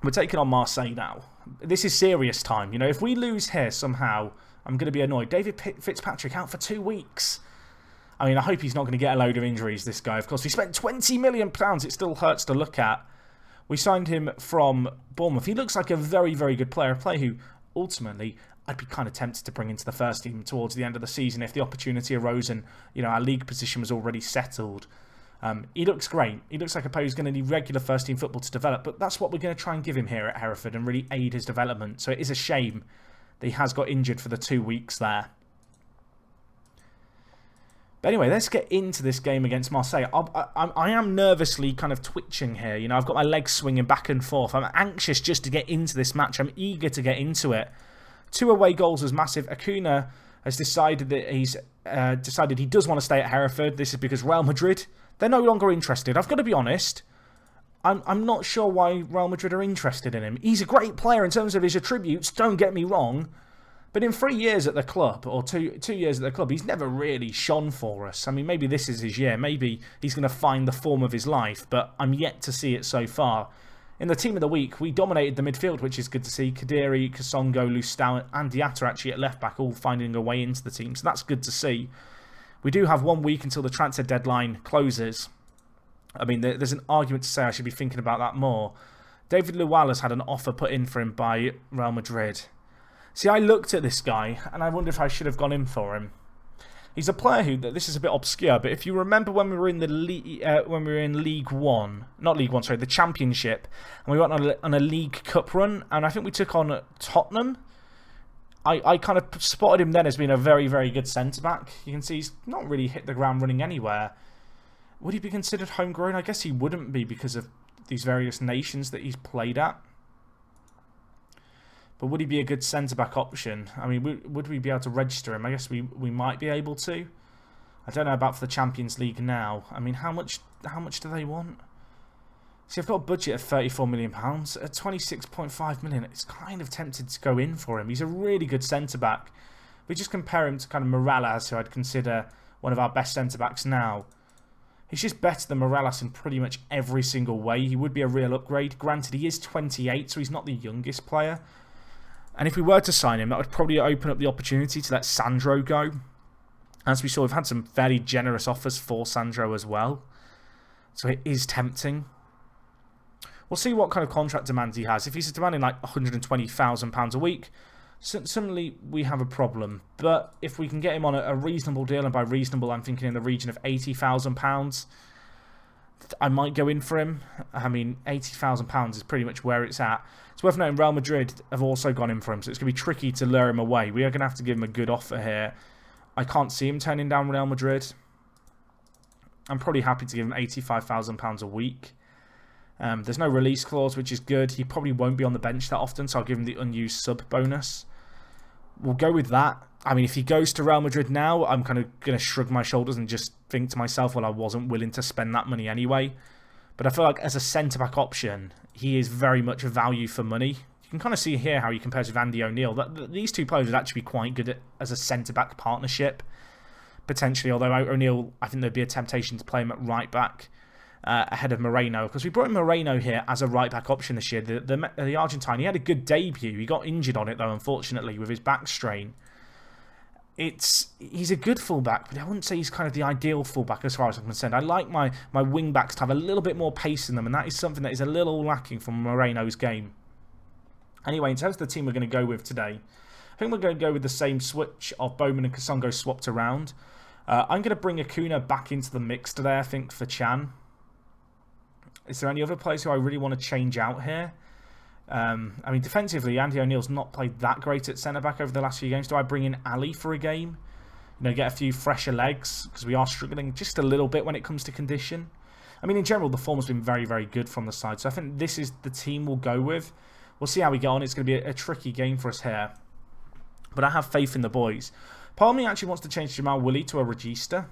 We're taking on Marseille now. This is serious time. You know, if we lose here somehow, I'm going to be annoyed. David Fitzpatrick out for 2 weeks. I mean, I hope he's not going to get a load of injuries, this guy. Of course, we spent £20 million. It still hurts to look at. We signed him from Bournemouth. He looks like a very, very good player. A player who, ultimately, I'd be kind of tempted to bring into the first team towards the end of the season if the opportunity arose and, you know, our league position was already settled. He looks great. He looks like a player who's going to need regular first-team football to develop, but that's what we're going to try and give him here at Hereford and really aid his development. So it is a shame that he has got injured for the 2 weeks there. But anyway, let's get into this game against Marseille. I am nervously kind of twitching here. You know, I've got my legs swinging back and forth. I'm anxious just to get into this match. I'm eager to get into it. 2 away goals was massive. Acuna has decided that he does want to stay at Hereford. This is because Real Madrid, they're no longer interested. I've got to be honest. I'm not sure why Real Madrid are interested in him. He's a great player in terms of his attributes, don't get me wrong. But in 3 years at the club, or two years at the club, he's never really shone for us. I mean, maybe this is his year. Maybe he's going to find the form of his life, but I'm yet to see it so far. In the team of the week, we dominated the midfield, which is good to see. Kadiri, Kasongo, Lustau, and Diatta actually at left-back, all finding a way into the team. So that's good to see. We do have 1 week until the transfer deadline closes. I mean, there's an argument to say I should be thinking about that more. David Lual has had an offer put in for him by Real Madrid. See, I looked at this guy, and I wonder if I should have gone in for him. He's a player who, this is a bit obscure, but if you remember when we were in the League One, not League One, sorry, the Championship, and we went on a League Cup run, and I think we took on Tottenham. I kind of spotted him then as being a very, very good centre-back. You can see he's not really hit the ground running anywhere. Would he be considered homegrown? I guess he wouldn't be because of these various nations that he's played at. But would he be a good centre-back option? I mean, would we be able to register him? I guess we might be able to. I don't know about for the Champions League now. I mean, how much do they want? See, I've got a budget of £34 million. At £26.5 million, it's kind of tempted to go in for him. He's a really good centre-back. We just compare him to kind of Morales, who I'd consider one of our best centre-backs now. He's just better than Morales in pretty much every single way. He would be a real upgrade. Granted, he is 28, so he's not the youngest player. And if we were to sign him, that would probably open up the opportunity to let Sandro go. As we saw, we've had some fairly generous offers for Sandro as well. So it is tempting. We'll see what kind of contract demands he has. If he's demanding like £120,000 a week, suddenly we have a problem. But if we can get him on a reasonable deal, and by reasonable I'm thinking in the region of £80,000, I might go in for him. I mean, £80,000 is pretty much where it's at. It's worth noting Real Madrid have also gone in for him, so it's going to be tricky to lure him away. We are going to have to give him a good offer here. I can't see him turning down Real Madrid. I'm probably happy to give him £85,000 a week. There's no release clause, which is good. He probably won't be on the bench that often, so I'll give him the unused sub bonus. We'll go with that. I mean, if he goes to Real Madrid now, I'm kind of going to shrug my shoulders and just think to myself, well, I wasn't willing to spend that money anyway. But I feel like as a centre-back option, he is very much a value for money. You can kind of see here how he compares with Andy O'Neill. These two players would actually be quite good as a centre-back partnership, potentially. Although O'Neill, I think there'd be a temptation to play him at right-back ahead of Moreno. Because we brought in Moreno here as a right-back option this year. The Argentine, he had a good debut. He got injured on it, though, unfortunately, with his back strain. He's a good fullback, but I wouldn't say he's kind of the ideal fullback as far as I'm concerned. I like my wing backs to have a little bit more pace in them, and that is something that is a little lacking from Moreno's game. Anyway, in terms of the team we're going to go with today, I think we're going to go with the same switch of Bowman and Kasongo swapped around. I'm going to bring Acuna back into the mix today, I think, for Chan. Is there any other players who I really want to change out here? I mean, defensively, Andy O'Neill's not played that great at centre-back over the last few games. Do I bring in Ali for a game? You know, get a few fresher legs, because we are struggling just a little bit when it comes to condition. I mean, in general, the form has been very, very good from the side, so I think this is the team we'll go with. We'll see how we get on. It's going to be a tricky game for us here, but I have faith in the boys. Part of me actually wants to change Jamal Willie to a Regista.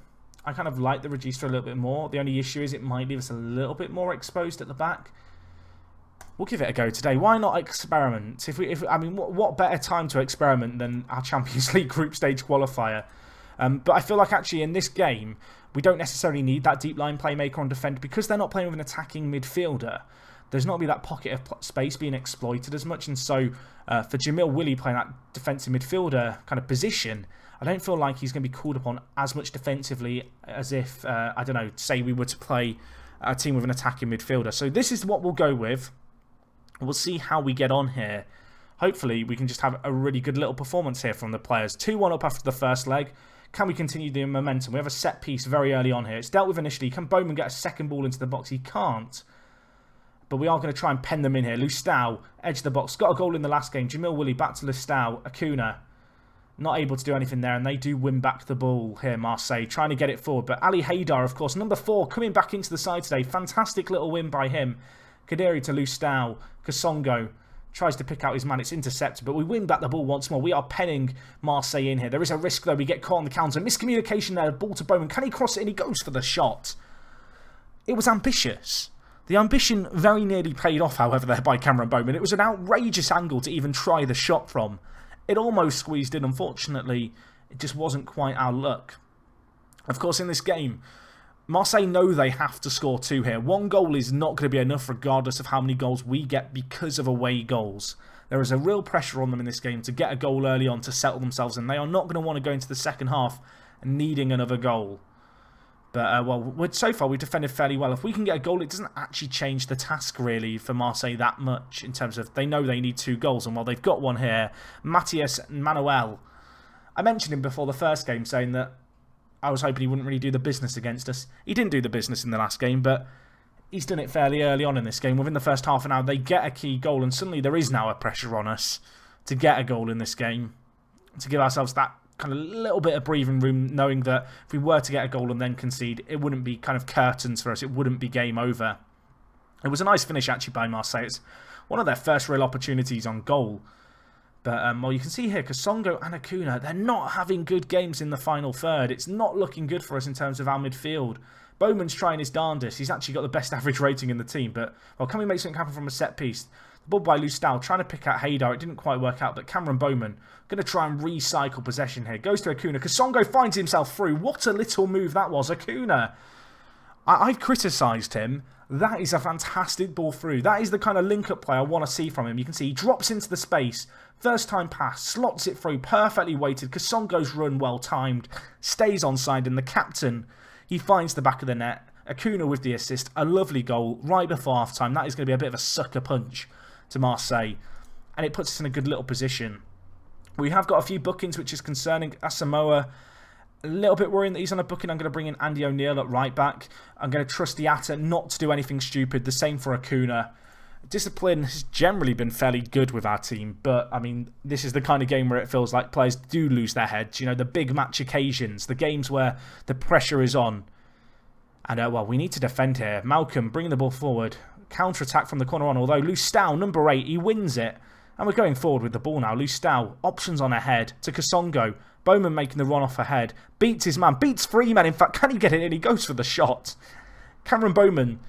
I kind of like the Regista a little bit more. The only issue is it might leave us a little bit more exposed at the back. We'll give it a go today. Why not experiment? I mean, what better time to experiment than our Champions League group stage qualifier? But I feel like actually in this game, we don't necessarily need that deep line playmaker on defend because they're not playing with an attacking midfielder. There's not going to be that pocket of space being exploited as much. And so for Jamil Willie playing that defensive midfielder kind of position, I don't feel like he's going to be called upon as much defensively as if, I don't know, say we were to play a team with an attacking midfielder. So this is what we'll go with. We'll see how we get on here. Hopefully, we can just have a really good little performance here from the players. 2-1 up after the first leg. Can we continue the momentum? We have a set piece very early on here. It's dealt with initially. Can Bowman get a second ball into the box? He can't. But we are going to try and pen them in here. Lustau, edge of the box. Got a goal in the last game. Jamil Willie back to Lustau. Acuna, not able to do anything there. And they do win back the ball here, Marseille. Trying to get it forward. But Ali Haidar, of course, number 4, coming back into the side today. Fantastic little win by him. Kadiri to Lustau. Kasongo tries to pick out his man. It's intercepted, but we win back the ball once more. We are penning Marseille in here. There is a risk, though. We get caught on the counter. Miscommunication there. Ball to Bowman. Can he cross it? And he goes for the shot. It was ambitious. The ambition very nearly paid off, however, there by Cameron Bowman. It was an outrageous angle to even try the shot from. It almost squeezed in. Unfortunately, it just wasn't quite our luck. Of course, in this game, Marseille know they have to score 2 here. 1 goal is not going to be enough regardless of how many goals we get because of away goals. There is a real pressure on them in this game to get a goal early on to settle themselves, and they are not going to want to go into the second half needing another goal. But, well, so far we've defended fairly well. If we can get a goal, it doesn't actually change the task, really, for Marseille that much in terms of they know they need 2 goals, and while they've got one here, Matias Manuel. I mentioned him before the first game saying that I was hoping he wouldn't really do the business against us. He didn't do the business in the last game, but he's done it fairly early on in this game. Within the first half an hour, they get a key goal, and suddenly there is now a pressure on us to get a goal in this game, to give ourselves that kind of little bit of breathing room, knowing that if we were to get a goal and then concede, it wouldn't be kind of curtains for us. It wouldn't be game over. It was a nice finish, actually, by Marseille. It's one of their first real opportunities on goal. But, well, you can see here, Kasongo and Acuna, they're not having good games in the final third. It's not looking good for us in terms of our midfield. Bowman's trying his darndest. He's actually got the best average rating in the team. But, well, can we make something happen from a set piece? The ball by Lustau, trying to pick out Haidar. It didn't quite work out, but Cameron Bowman going to try and recycle possession here. Goes to Acuna. Kasongo finds himself through. What a little move that was. Acuna, I've criticised him. That is a fantastic ball through. That is the kind of link-up play I want to see from him. You can see he drops into the space. First time pass, slots it through, perfectly weighted. Kasongo's run well timed, stays onside, and the captain, he finds the back of the net. Acuna with the assist. A lovely goal right before half-time. That is going to be a bit of a sucker punch to Marseille. And it puts us in a good little position. We have got a few bookings, which is concerning. Asamoah, a little bit worrying that he's on a booking. I'm going to bring in Andy O'Neill at right back. I'm going to trust Diatta not to do anything stupid. The same for Acuna. Discipline has generally been fairly good with our team, but I mean, this is the kind of game where it feels like players do lose their heads. You know, the big match occasions, the games where the pressure is on. And, well, we need to defend here. Malcolm bringing the ball forward. Counter-attack from the corner on, although Lustau, number 8, he wins it. And we're going forward with the ball now. Lustau, options on ahead to Kasongo. Bowman making the run off ahead. Beats his man, beats 3 men. In fact, can he get it in? He goes for the shot. Cameron Bowman,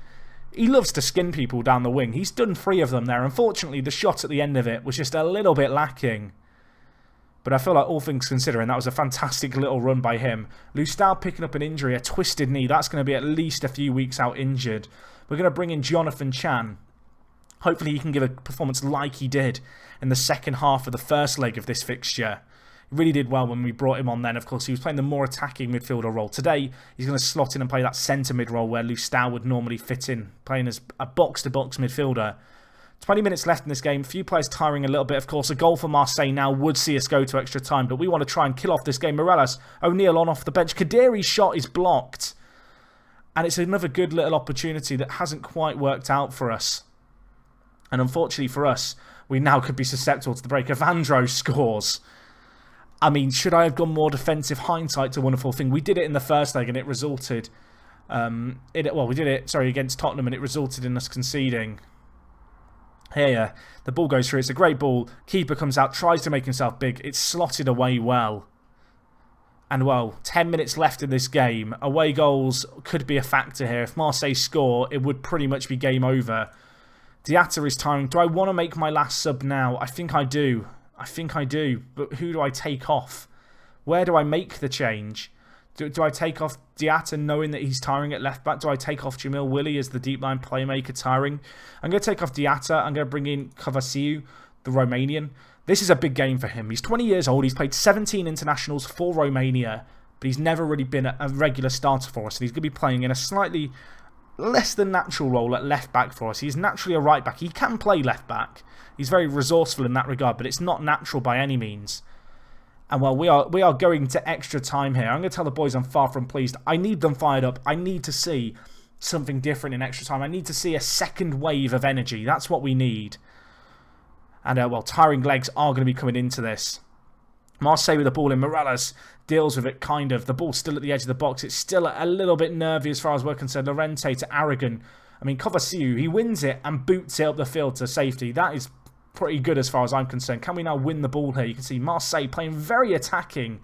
he loves to skin people down the wing. He's done 3 of them there. Unfortunately, the shot at the end of it was just a little bit lacking. But I feel like all things considering, that was a fantastic little run by him. Lustau picking up an injury, a twisted knee. That's going to be at least a few weeks out injured. We're going to bring in Jonathan Chan. Hopefully he can give a performance like he did in the second half of the first leg of this fixture. He really did well when we brought him on then. Of course, he was playing the more attacking midfielder role. Today, he's going to slot in and play that centre mid role where Lustau would normally fit in, playing as a box-to-box midfielder. 20 minutes left in this game. A few players tiring a little bit. Of course, a goal for Marseille now would see us go to extra time, but we want to try and kill off this game. Morelos, O'Neill on off the bench. Kadiri's shot is blocked. And it's another good little opportunity that hasn't quite worked out for us. And unfortunately for us, we now could be susceptible to the break. Evandro scores. I mean, should I have gone more defensive? Hindsight's a wonderful thing. We did it in the first leg and it resulted... we did it, against Tottenham and it resulted in us conceding. Here, the ball goes through. It's a great ball. Keeper comes out, tries to make himself big. It's slotted away well. And, well, 10 minutes left in this game. Away goals could be a factor here. If Marseille score, it would pretty much be game over. Diatta is tiring. Do I want to make my last sub now? I think I do. But who do I take off? Where do I make the change? Do I take off Diatta knowing that he's tiring at left back? Do I take off Jamil Willy as the deep line playmaker tiring? I'm going to take off Diatta. I'm going to bring in Kovacic, the Romanian. This is a big game for him. He's 20 years old. He's played 17 internationals for Romania, but he's never really been a regular starter for us. And he's going to be playing in a slightly less than natural role at left back for us. He's naturally a right back. He can play left back. He's very resourceful in that regard, but it's not natural by any means. And well, we are going to extra time here. I'm going to tell the boys I'm far from pleased. I need them fired up. I need to see something different in extra time. I need to see a second wave of energy. That's what we need. And well, tiring legs are going to be coming into this. Marseille with the ball in. Morelos deals with it, kind of. The ball's still at the edge of the box. It's still a little bit nervy as far as we're concerned. Llorente to Aragon. I mean, Kovacic, he wins it and boots it up the field to safety. That is pretty good as far as I'm concerned. Can we now win the ball here? You can see Marseille playing very attacking.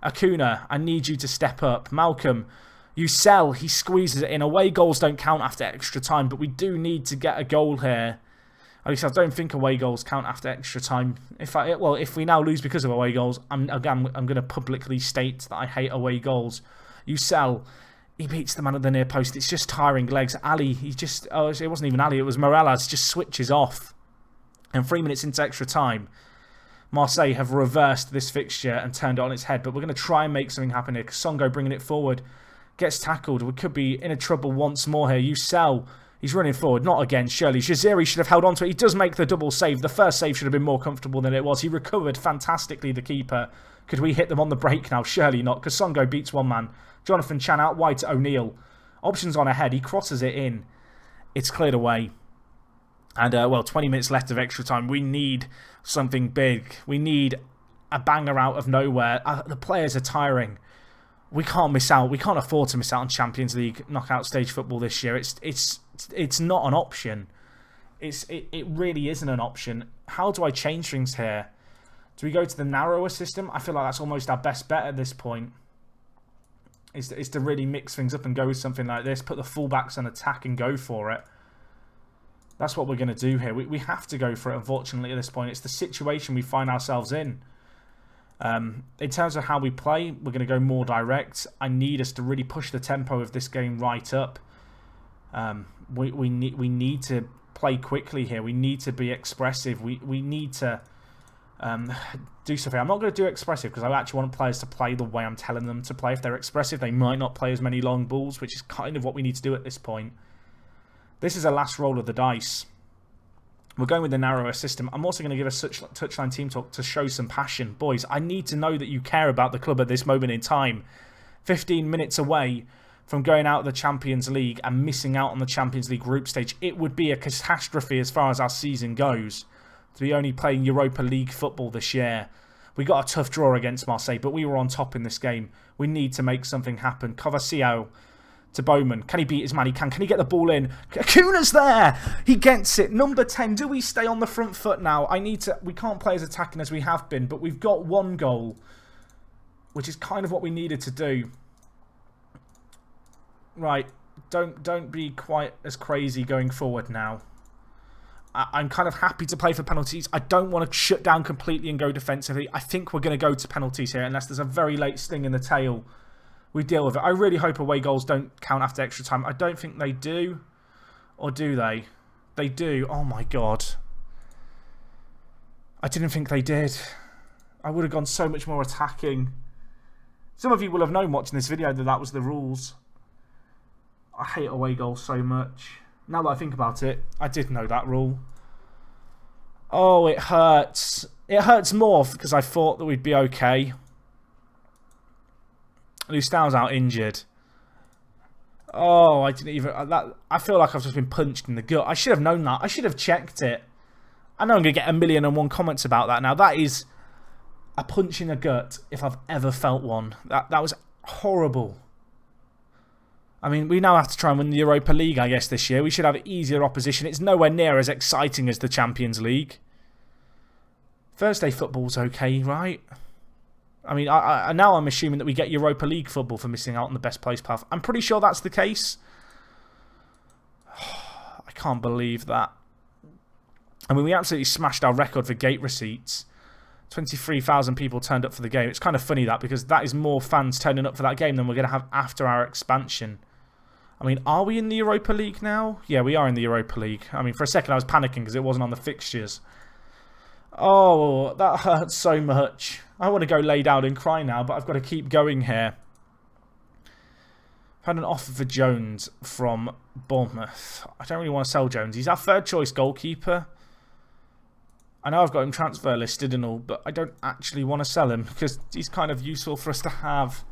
Acuna, I need you to step up. Malcolm, you sell. He squeezes it in. Away goals don't count after extra time, but we do need to get a goal here. At least I don't think away goals count after extra time. If we now lose because of away goals, I'm going to publicly state that I hate away goals. You sell. He beats the man at the near post. It's just tiring legs. Ali, it wasn't even Ali. It was Morelos. Just switches off. And 3 minutes into extra time, Marseille have reversed this fixture and turned it on its head. But we're going to try and make something happen here. Songo bringing it forward. Gets tackled. We could be in a trouble once more here. You sell. He's running forward. Not again, surely. Shaziri should have held on to it. He does make the double save. The first save should have been more comfortable than it was. He recovered fantastically, the keeper. Could we hit them on the break now? Surely not. Kasongo beats one man. Jonathan Chan out wide to O'Neill. Options on ahead. He crosses it in. It's cleared away. And, 20 minutes left of extra time. We need something big. We need a banger out of nowhere. The players are tiring. We can't miss out. We can't afford to miss out on Champions League knockout stage football this year. It's not an option. It really isn't an option. How do I change things here? Do we go to the narrower system? I feel like that's almost our best bet at this point. Is to really mix things up and go with something like this. Put the fullbacks on attack and go for it. That's what we're going to do here. We have to go for it, unfortunately, at this point. It's the situation we find ourselves in. In terms of how we play, we're going to go more direct. I need us to really push the tempo of this game right up. We need to play quickly here. We need to be expressive. We need to do something. I'm not going to do expressive because I actually want players to play the way I'm telling them to play. If they're expressive, they might not play as many long balls, which is kind of what we need to do at this point. This is a last roll of the dice. We're going with the narrower system. I'm also going to give a touchline team talk to show some passion. Boys, I need to know that you care about the club at this moment in time. 15 minutes away from going out of the Champions League and missing out on the Champions League group stage. It would be a catastrophe as far as our season goes to be only playing Europa League football this year. We got a tough draw against Marseille, but we were on top in this game. We need to make something happen. Covaciao to Bowman. Can he beat his man? He can. Can he get the ball in? Acuna's there! He gets it. Number 10. Do we stay on the front foot now? We can't play as attacking as we have been, but we've got one goal, which is kind of what we needed to do. Right. Don't be quite as crazy going forward now. I'm kind of happy to play for penalties. I don't want to shut down completely and go defensively. I think we're going to go to penalties here unless there's a very late sting in the tail. We deal with it. I really hope away goals don't count after extra time. I don't think they do. Or do they? They do. Oh my god. I didn't think they did. I would have gone so much more attacking. Some of you will have known watching this video that that was the rules. I hate away goals so much. Now that I think about it, I did know that rule. Oh, it hurts. It hurts more because I thought that we'd be okay. Lustao's out injured. Oh, I didn't even... I feel like I've just been punched in the gut. I should have known that. I should have checked it. I know I'm going to get 1,000,001 comments about that now. That is a punch in the gut if I've ever felt one. That was horrible. I mean, we now have to try and win the Europa League, I guess, this year. We should have easier opposition. It's nowhere near as exciting as the Champions League. Thursday football's okay, right? I mean, now I'm assuming that we get Europa League football for missing out on the best place path. I'm pretty sure that's the case. I can't believe that. I mean, we absolutely smashed our record for gate receipts. 23,000 people turned up for the game. It's kind of funny that because that is more fans turning up for that game than we're going to have after our expansion. I mean, are we in the Europa League now? Yeah, we are in the Europa League. I mean, for a second I was panicking because it wasn't on the fixtures. Oh, that hurts so much. I want to go lay down and cry now, but I've got to keep going here. I've had an offer for Jones from Bournemouth. I don't really want to sell Jones. He's our third choice goalkeeper. I know I've got him transfer listed and all, but I don't actually want to sell him because he's kind of useful for us to have.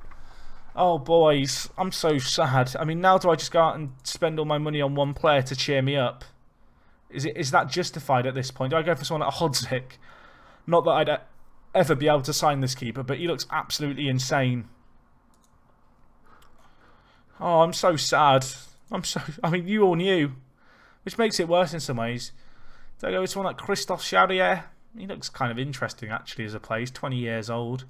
Oh, boys, I'm so sad. I mean, now do I just go out and spend all my money on one player to cheer me up? Is that justified at this point? Do I go for someone like Hodzik? Not that I'd ever be able to sign this keeper, but he looks absolutely insane. Oh, I'm so sad. I mean, you all knew, which makes it worse in some ways. Do I go with someone like Christophe Charrier? He looks kind of interesting, actually, as a player. He's 20 years old.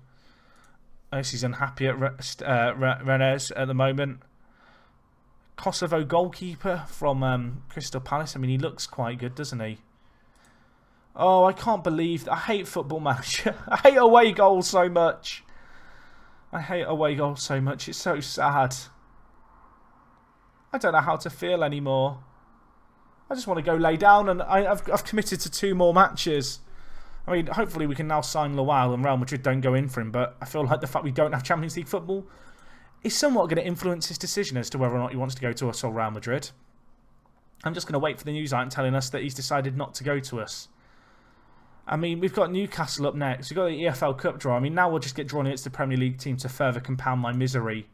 I guess he's unhappy at Rennes at the moment. Kosovo goalkeeper from Crystal Palace. I mean, he looks quite good, doesn't he? Oh, I can't believe... I hate Football Manager. I hate away goals so much. I hate away goals so much. It's so sad. I don't know how to feel anymore. I just want to go lay down, and I've committed to 2 more matches. I mean, hopefully we can now sign Lowell and Real Madrid don't go in for him, but I feel like the fact we don't have Champions League football is somewhat going to influence his decision as to whether or not he wants to go to us or Real Madrid. I'm just going to wait for the news item telling us that he's decided not to go to us. I mean, we've got Newcastle up next. We've got the EFL Cup draw. I mean, now we'll just get drawn against the Premier League team to further compound my misery.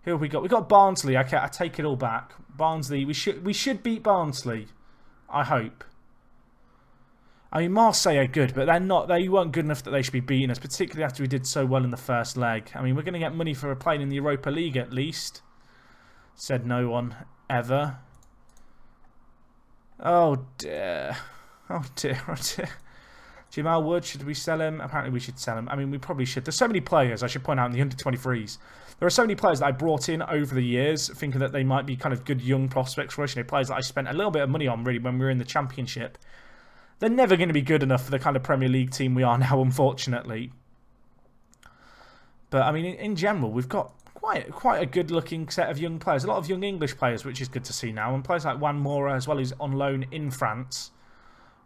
Who have we got? We've got Barnsley. Okay, I take it all back. Barnsley. We should beat Barnsley. I hope. I mean, Marseille are good, but they're not. They weren't good enough that they should be beating us, particularly after we did so well in the first leg. I mean, we're going to get money for playing in the Europa League at least. Said no one ever. Oh dear. Oh dear. Oh dear. Jamal Wood, should we sell him? Apparently we should sell him. I mean, we probably should. There's so many players, I should point out, in the under-23s. There are so many players that I brought in over the years, thinking that they might be kind of good young prospects for us. You know, players that I spent a little bit of money on, really, when we were in the Championship. They're never going to be good enough for the kind of Premier League team we are now, unfortunately. But, I mean, in general, we've got quite a good-looking set of young players. A lot of young English players, which is good to see now. And players like Juan Mora, as well, who's on loan in France.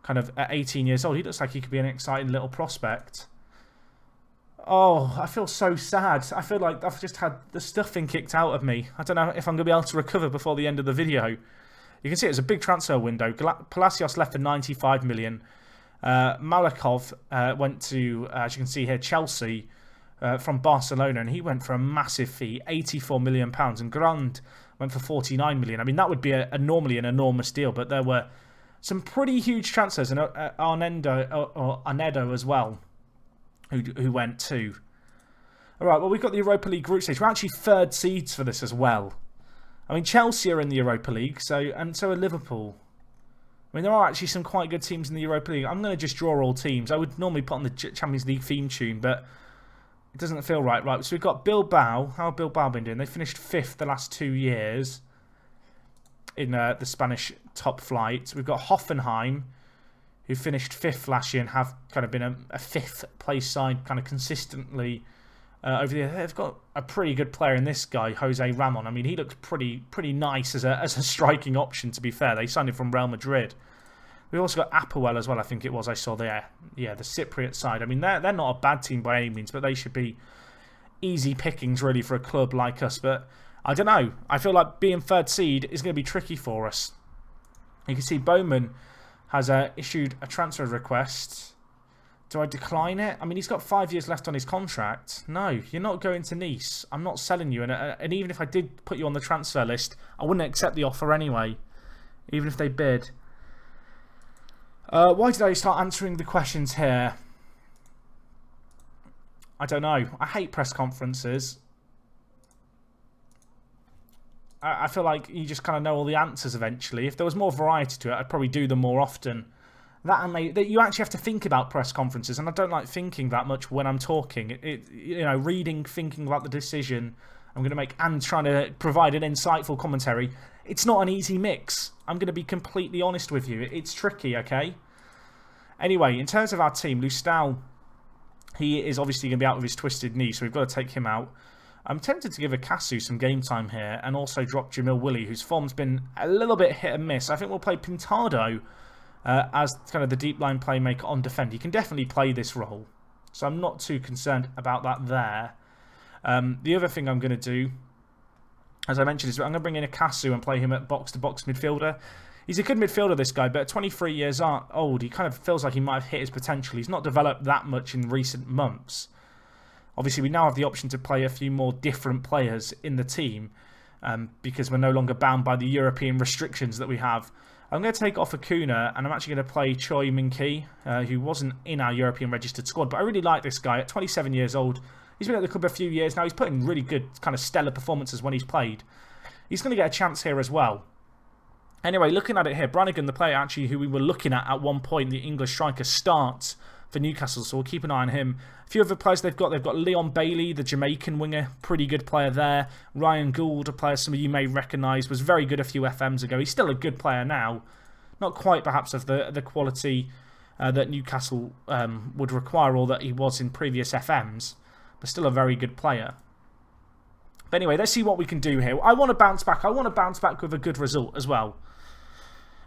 kind of at 18 years old. He looks like he could be an exciting little prospect. Oh, I feel so sad. I feel like I've just had the stuffing kicked out of me. I don't know if I'm going to be able to recover before the end of the video. You can see it was a big transfer window. Palacios left for 95 million. Malakov went to, as you can see here, Chelsea from Barcelona, and he went for a massive fee, £84 million. And Grand went for 49 million. I mean, that would be normally an enormous deal, but there were some pretty huge transfers, and Arnedo as well, who went too. All right, well, we've got the Europa League group stage. We're actually third seeds for this as well. I mean, Chelsea are in the Europa League, so are Liverpool. I mean, there are actually some quite good teams in the Europa League. I'm going to just draw all teams. I would normally put on the Champions League theme tune, but it doesn't feel right. Right, so we've got Bilbao. How have Bilbao been doing? They finished 5th the last 2 years in the Spanish top flight. We've got Hoffenheim, who finished 5th last year and have kind of been a 5th place side kind of consistently over the year. They've got a pretty good player in this guy, Jose Ramon. I mean, he looks pretty nice as a striking option, to be fair. They signed him from Real Madrid. We've also got Apoel as well, I think it was, I saw there. Yeah, the Cypriot side. I mean, they're not a bad team by any means, but they should be easy pickings, really, for a club like us. But I don't know. I feel like being third seed is going to be tricky for us. You can see Bowman has issued a transfer request. Do I decline it? I mean, he's got 5 years left on his contract. No, you're not going to Nice. I'm not selling you. And even if I did put you on the transfer list, I wouldn't accept the offer anyway, even if they bid. Why did I start answering the questions here? I don't know. I hate press conferences. I feel like you just kind of know all the answers eventually. If there was more variety to it, I'd probably do them more often. That you actually have to think about press conferences, and I don't like thinking that much when I'm talking. Reading, thinking about the decision I'm going to make, and trying to provide an insightful commentary. It's not an easy mix. I'm going to be completely honest with you. It's tricky, okay? Anyway, in terms of our team, Lustal, he is obviously going to be out with his twisted knee, so we've got to take him out. I'm tempted to give Akasu some game time here and also drop Jamil Willie, whose form's been a little bit hit and miss. I think we'll play Pintado as kind of the deep line playmaker on defend. He can definitely play this role, so I'm not too concerned about that there. The other thing I'm going to do, as I mentioned, is I'm going to bring in Akasu and play him at box-to-box midfielder. He's a good midfielder, this guy, but at 23 years old, he kind of feels like he might have hit his potential. He's not developed that much in recent months. Obviously, we now have the option to play a few more different players in the team because we're no longer bound by the European restrictions that we have. I'm going to take off Acuna, and I'm actually going to play Choi Min-ki, who wasn't in our European registered squad, but I really like this guy at 27 years old. He's been at the club a few years now. He's put in really good, kind of stellar performances when he's played. He's going to get a chance here as well. Anyway, looking at it here, Brannigan, the player actually who we were looking at one point, the English striker, starts for Newcastle, so we'll keep an eye on him. A few other players they've got Leon Bailey, the Jamaican winger, pretty good player there. Ryan Gould, a player some of you may recognise, was very good a few FMs ago. He's still a good player now. Not quite perhaps of the quality that Newcastle would require or that he was in previous FMs, but still a very good player. But anyway, let's see what we can do here. I want to bounce back. I want to bounce back with a good result as well.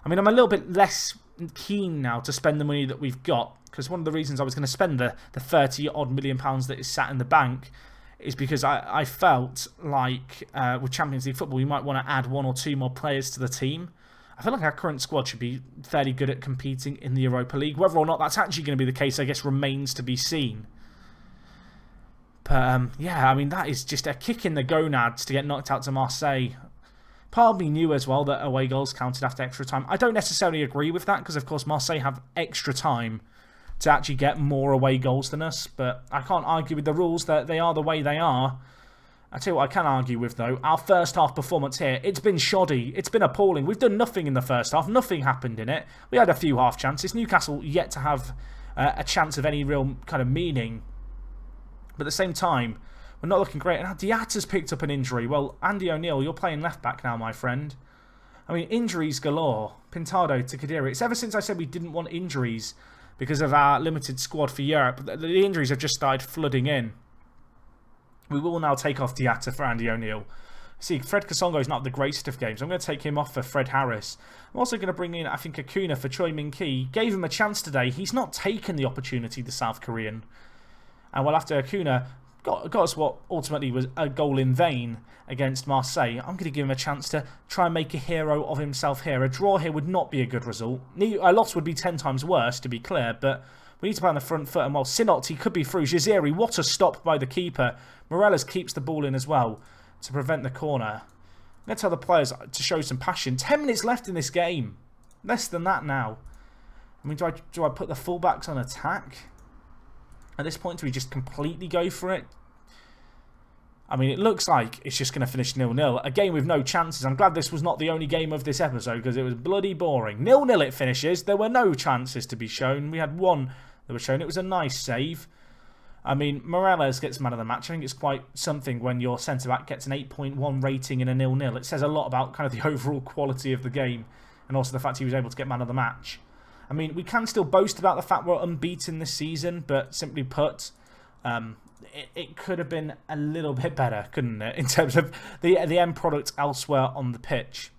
I mean, I'm a little bit less keen now to spend the money that we've got, because one of the reasons I was going to spend the 30-odd million pounds that is sat in the bank is because I felt like with Champions League football we might want to add 1 or 2 more players to the team. I feel like our current squad should be fairly good at competing in the Europa League. Whether or not that's actually going to be the case, I guess, remains to be seen. But yeah, I mean, that is just a kick in the gonads to get knocked out to Marseille. Part of me knew as well that away goals counted after extra time. I don't necessarily agree with that because, of course, Marseille have extra time to actually get more away goals than us. But I can't argue with the rules that they are the way they are. I tell you what I can argue with, though. Our first half performance here, it's been shoddy. It's been appalling. We've done nothing in the first half. Nothing happened in it. We had a few half chances. Newcastle yet to have a chance of any real kind of meaning. But at the same time, we're not looking great. And now Diatta's picked up an injury. Well, Andy O'Neill, you're playing left back now, my friend. I mean, injuries galore. Pintado to Kadira. It's ever since I said we didn't want injuries because of our limited squad for Europe. The injuries have just started flooding in. We will now take off Diatta for Andy O'Neill, See, Fred Kasongo is not the greatest of games. I'm going to take him off for Fred Harris. I'm also going to bring in, I think, Acuna for Choi Min-ki. Gave him a chance today. He's not taken the opportunity, the South Korean. And well, after Acuna got us what ultimately was a goal in vain against Marseille, I'm going to give him a chance to try and make a hero of himself here. A draw here would not be a good result. A loss would be 10 times worse, to be clear, but we need to play on the front foot. And while Sinot, he could be through. Jaziri, what a stop by the keeper. Morelos keeps the ball in as well to prevent the corner. I'm going to tell the players to show some passion. 10 minutes left in this game. Less than that now. I mean, do I put the fullbacks on attack? At this point, do we just completely go for it? I mean, it looks like it's just going to finish 0-0. A game with no chances. I'm glad this was not the only game of this episode because it was bloody boring. 0-0 it finishes. There were no chances to be shown. We had one that was shown. It was a nice save. I mean, Morales gets man of the match. I think it's quite something when your centre-back gets an 8.1 rating in a 0-0. It says a lot about kind of the overall quality of the game and also the fact he was able to get man of the match. I mean, we can still boast about the fact we're unbeaten this season, but simply put, it could have been a little bit better, couldn't it, in terms of the end product elsewhere on the pitch.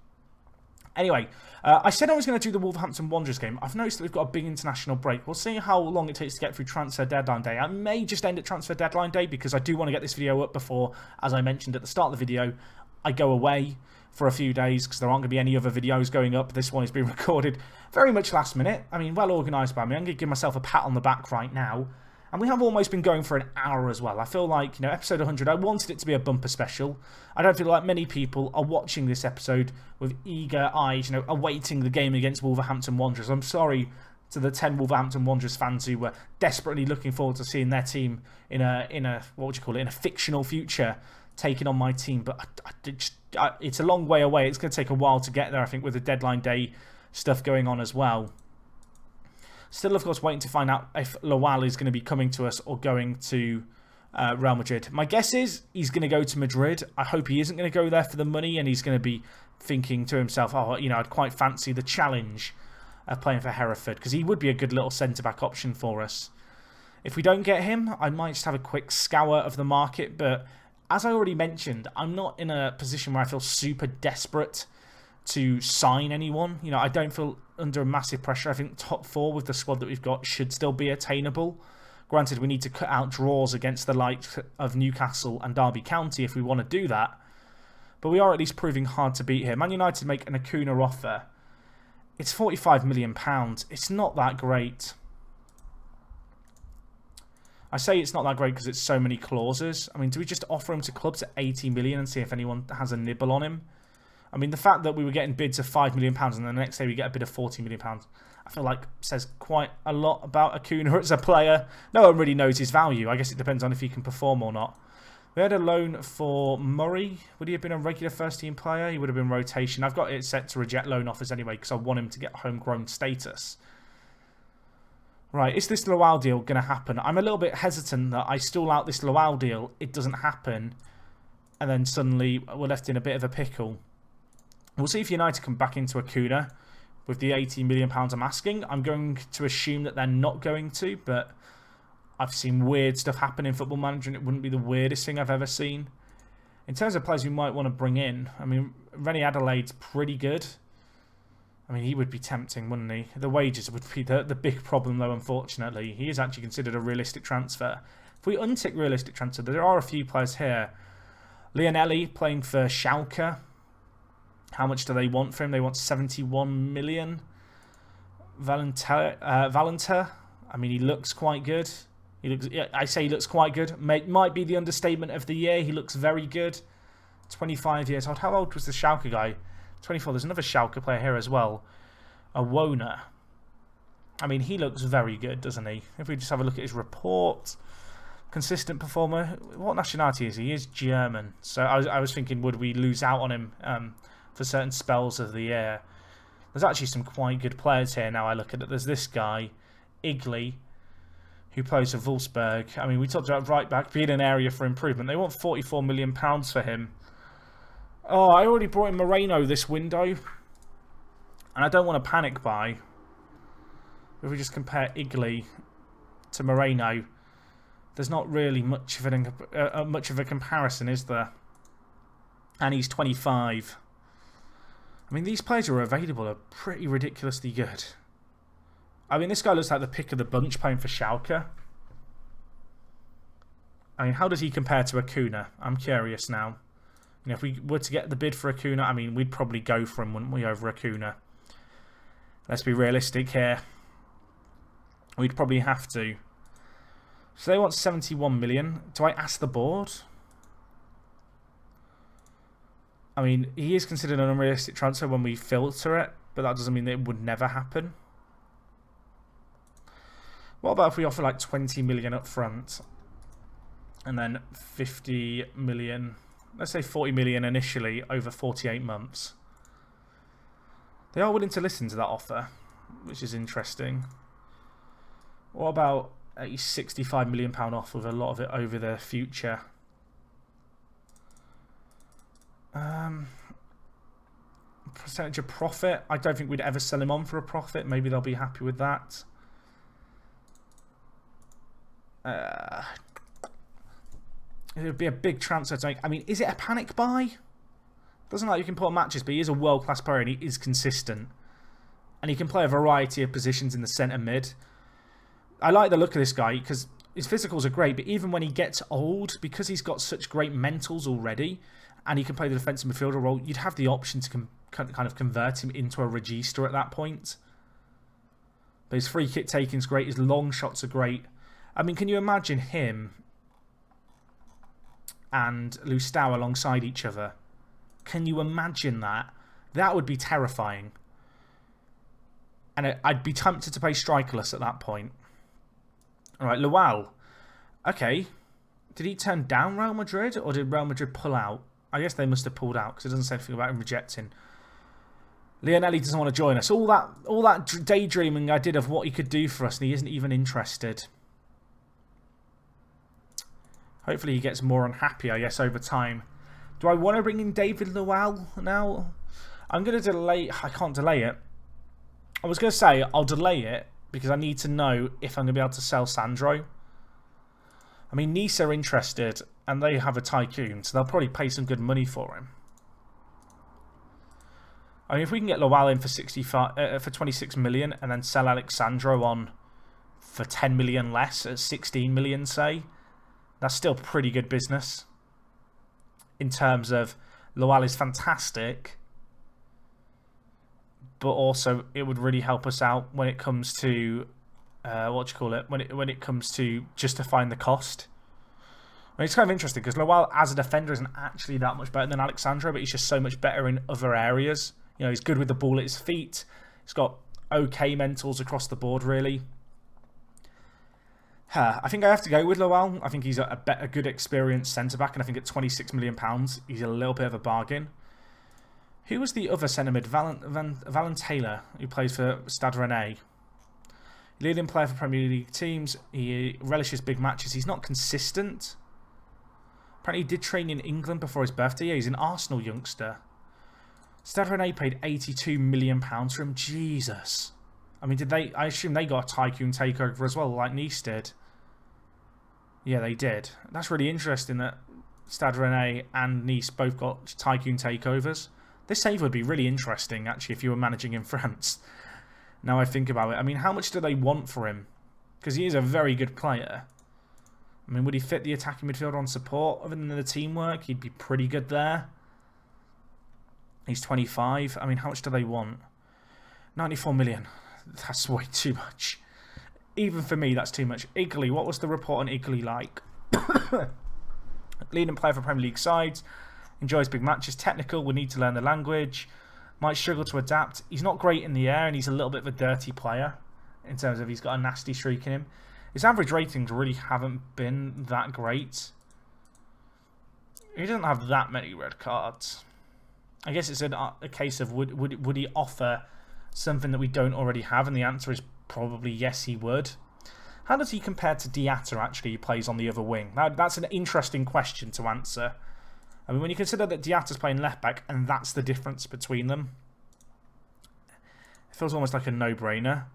Anyway, I said I was going to do the Wolverhampton Wanderers game. I've noticed that we've got a big international break. We'll see how long it takes to get through transfer deadline day. I may just end at transfer deadline day because I do want to get this video up before, as I mentioned at the start of the video, I go away for a few days because there aren't going to be any other videos going up. This one is being recorded very much last minute. I mean, well organised by me. I'm going to give myself a pat on the back right now. And we have almost been going for an hour as well. I feel like, you know, episode 100, I wanted it to be a bumper special. I don't feel like many people are watching this episode with eager eyes, you know, awaiting the game against Wolverhampton Wanderers. I'm sorry to the 10 Wolverhampton Wanderers fans who were desperately looking forward to seeing their team in a what would you call it, in a fictional future taking on my team. But it's a long way away. It's going to take a while to get there, I think, with the deadline day stuff going on as well. Still, of course, waiting to find out if Lawal is going to be coming to us or going to Real Madrid. My guess is he's going to go to Madrid. I hope he isn't going to go there for the money and he's going to be thinking to himself, oh, you know, I'd quite fancy the challenge of playing for Hereford because he would be a good little centre-back option for us. If we don't get him, I might just have a quick scour of the market, but as I already mentioned, I'm not in a position where I feel super desperate to sign anyone. You know, I don't feel under a massive pressure. I think top 4 with the squad that we've got should still be attainable. Granted, we need to cut out draws against the likes of Newcastle and Derby County if we want to do that. But we are at least proving hard to beat here. Man United make an Acuna offer. It's £45 million. It's not that great. I say it's not that great because it's so many clauses. I mean, do we just offer him to clubs at 80 million and see if anyone has a nibble on him? I mean, the fact that we were getting bids of £5 million and then the next day we get a bid of £40 million, I feel like says quite a lot about Acuna as a player. No one really knows his value. I guess it depends on if he can perform or not. We had a loan for Murray. Would he have been a regular first-team player? He would have been rotation. I've got it set to reject loan offers anyway because I want him to get homegrown status. Right, is this Lawal deal going to happen? I'm a little bit hesitant that I stall out this Lawal deal, it doesn't happen, and then suddenly we're left in a bit of a pickle. We'll see if United come back into Acuna with the £80 million I'm asking. I'm going to assume that they're not going to, but I've seen weird stuff happen in Football Manager and it wouldn't be the weirdest thing I've ever seen. In terms of players we might want to bring in, I mean, Rennie Adelaide's pretty good. I mean, he would be tempting, wouldn't he? The wages would be the big problem, though, unfortunately. He is actually considered a realistic transfer. If we untick realistic transfer, there are a few players here. Lionelli playing for Schalke. How much do they want for him? They want 71 million. Valenter, I mean, he looks quite good. I say he looks quite good. Might be the understatement of the year. He looks very good. 25 years old. How old was the Schalke guy? 24. There's another Schalke player here as well. Awona. I mean, he looks very good, doesn't he? If we just have a look at his report. Consistent performer. What nationality is he? He is German. So I was thinking, would we lose out on him for certain spells of the year? There's actually some quite good players here now I look at it. There's this guy, Igley, who plays for Wolfsburg. I mean, we talked about right back being an area for improvement. They want £44 million for him. Oh, I already brought in Moreno this window. And I don't want to panic buy. If we just compare Igley to Moreno, there's not really much of a comparison, is there? And he's 25. I mean, these players who are available are pretty ridiculously good. I mean, this guy looks like the pick of the bunch playing for Schalke. I mean, how does he compare to Acuna? I'm curious now. You know, if we were to get the bid for Acuna, I mean, we'd probably go for him, wouldn't we, over Acuna? Let's be realistic here. We'd probably have to. So they want 71 million. Do I ask the board? I mean, he is considered an unrealistic transfer when we filter it, but that doesn't mean that it would never happen. What about if we offer like 20 million up front and then 50 million, let's say 40 million initially over 48 months? They are willing to listen to that offer, which is interesting. What about a 65 million pound off with a lot of it over the future? Percentage of profit. I don't think we'd ever sell him on for a profit. Maybe they'll be happy with that. It would be a big transfer to make. I mean, is it a panic buy? Doesn't like you can put on matches, but he is a world-class player and he is consistent. And he can play a variety of positions in the centre mid. I like the look of this guy because his physicals are great, but even when he gets old, because he's got such great mentals already, and he can play the defensive midfielder role, you'd have the option to kind of convert him into a regista at that point. But his free kick taking's great, his long shots are great. I mean, can you imagine him and Lustau alongside each other? Can you imagine that? That would be terrifying. And I'd be tempted to play strikerless at that point. Alright, Lual. Okay. Did he turn down Real Madrid or did Real Madrid pull out? I guess they must have pulled out because it doesn't say anything about him rejecting. Lionelli doesn't want to join us. All that daydreaming I did of what he could do for us and he isn't even interested. Hopefully he gets more unhappy, I guess, over time. Do I want to bring in David Lual now? I'm going to delay... I can't delay it. I was going to say I'll delay it because I need to know if I'm going to be able to sell Sandro. I mean, Nice are interested and they have a tycoon, so they'll probably pay some good money for him. I mean, if we can get Lual in for 26 million and then sell Alexandro on for 10 million less at 16 million, say, that's still pretty good business. In terms of Lual is fantastic, but also it would really help us out when it comes to when it comes to justifying the cost. I mean, it's kind of interesting because Lual as a defender isn't actually that much better than Alexandro, but he's just so much better in other areas. You know, he's good with the ball at his feet. He's got okay mentals across the board, really. I think I have to go with Lual. I think he's a good experienced centre-back, and I think at £26 million, he's a little bit of a bargain. Who was the other centre-mid? Valen Taylor, who plays for Stade Rennais. Leading player for Premier League teams. He relishes big matches. He's not consistent. Apparently he did train in England before his birthday. Yeah, he's an Arsenal youngster. Stade Rennais paid £82 million for him. Jesus. I mean, I assume they got a tycoon takeover as well, like Nice did. Yeah, they did. That's really interesting that Stade Rennais and Nice both got tycoon takeovers. This save would be really interesting, actually, if you were managing in France. Now I think about it. I mean, how much do they want for him? Because he is a very good player. I mean, would he fit the attacking midfielder on support? Other than the teamwork, he'd be pretty good there. He's 25. I mean, how much do they want? 94 million. That's way too much. Even for me, that's too much. Italy, what was the report on Italy like? Leading player for Premier League sides. Enjoys big matches. Technical, will need to learn the language. Might struggle to adapt. He's not great in the air and he's a little bit of a dirty player. In terms of he's got a nasty streak in him. His average ratings really haven't been that great. He doesn't have that many red cards. I guess it's a case of would he offer something that we don't already have, and the answer is probably yes, he would. How does he compare to Diatta, actually, who plays on the other wing? Now, that's an interesting question to answer. I mean, when you consider that Diatta's playing left back, and that's the difference between them, it feels almost like a no-brainer.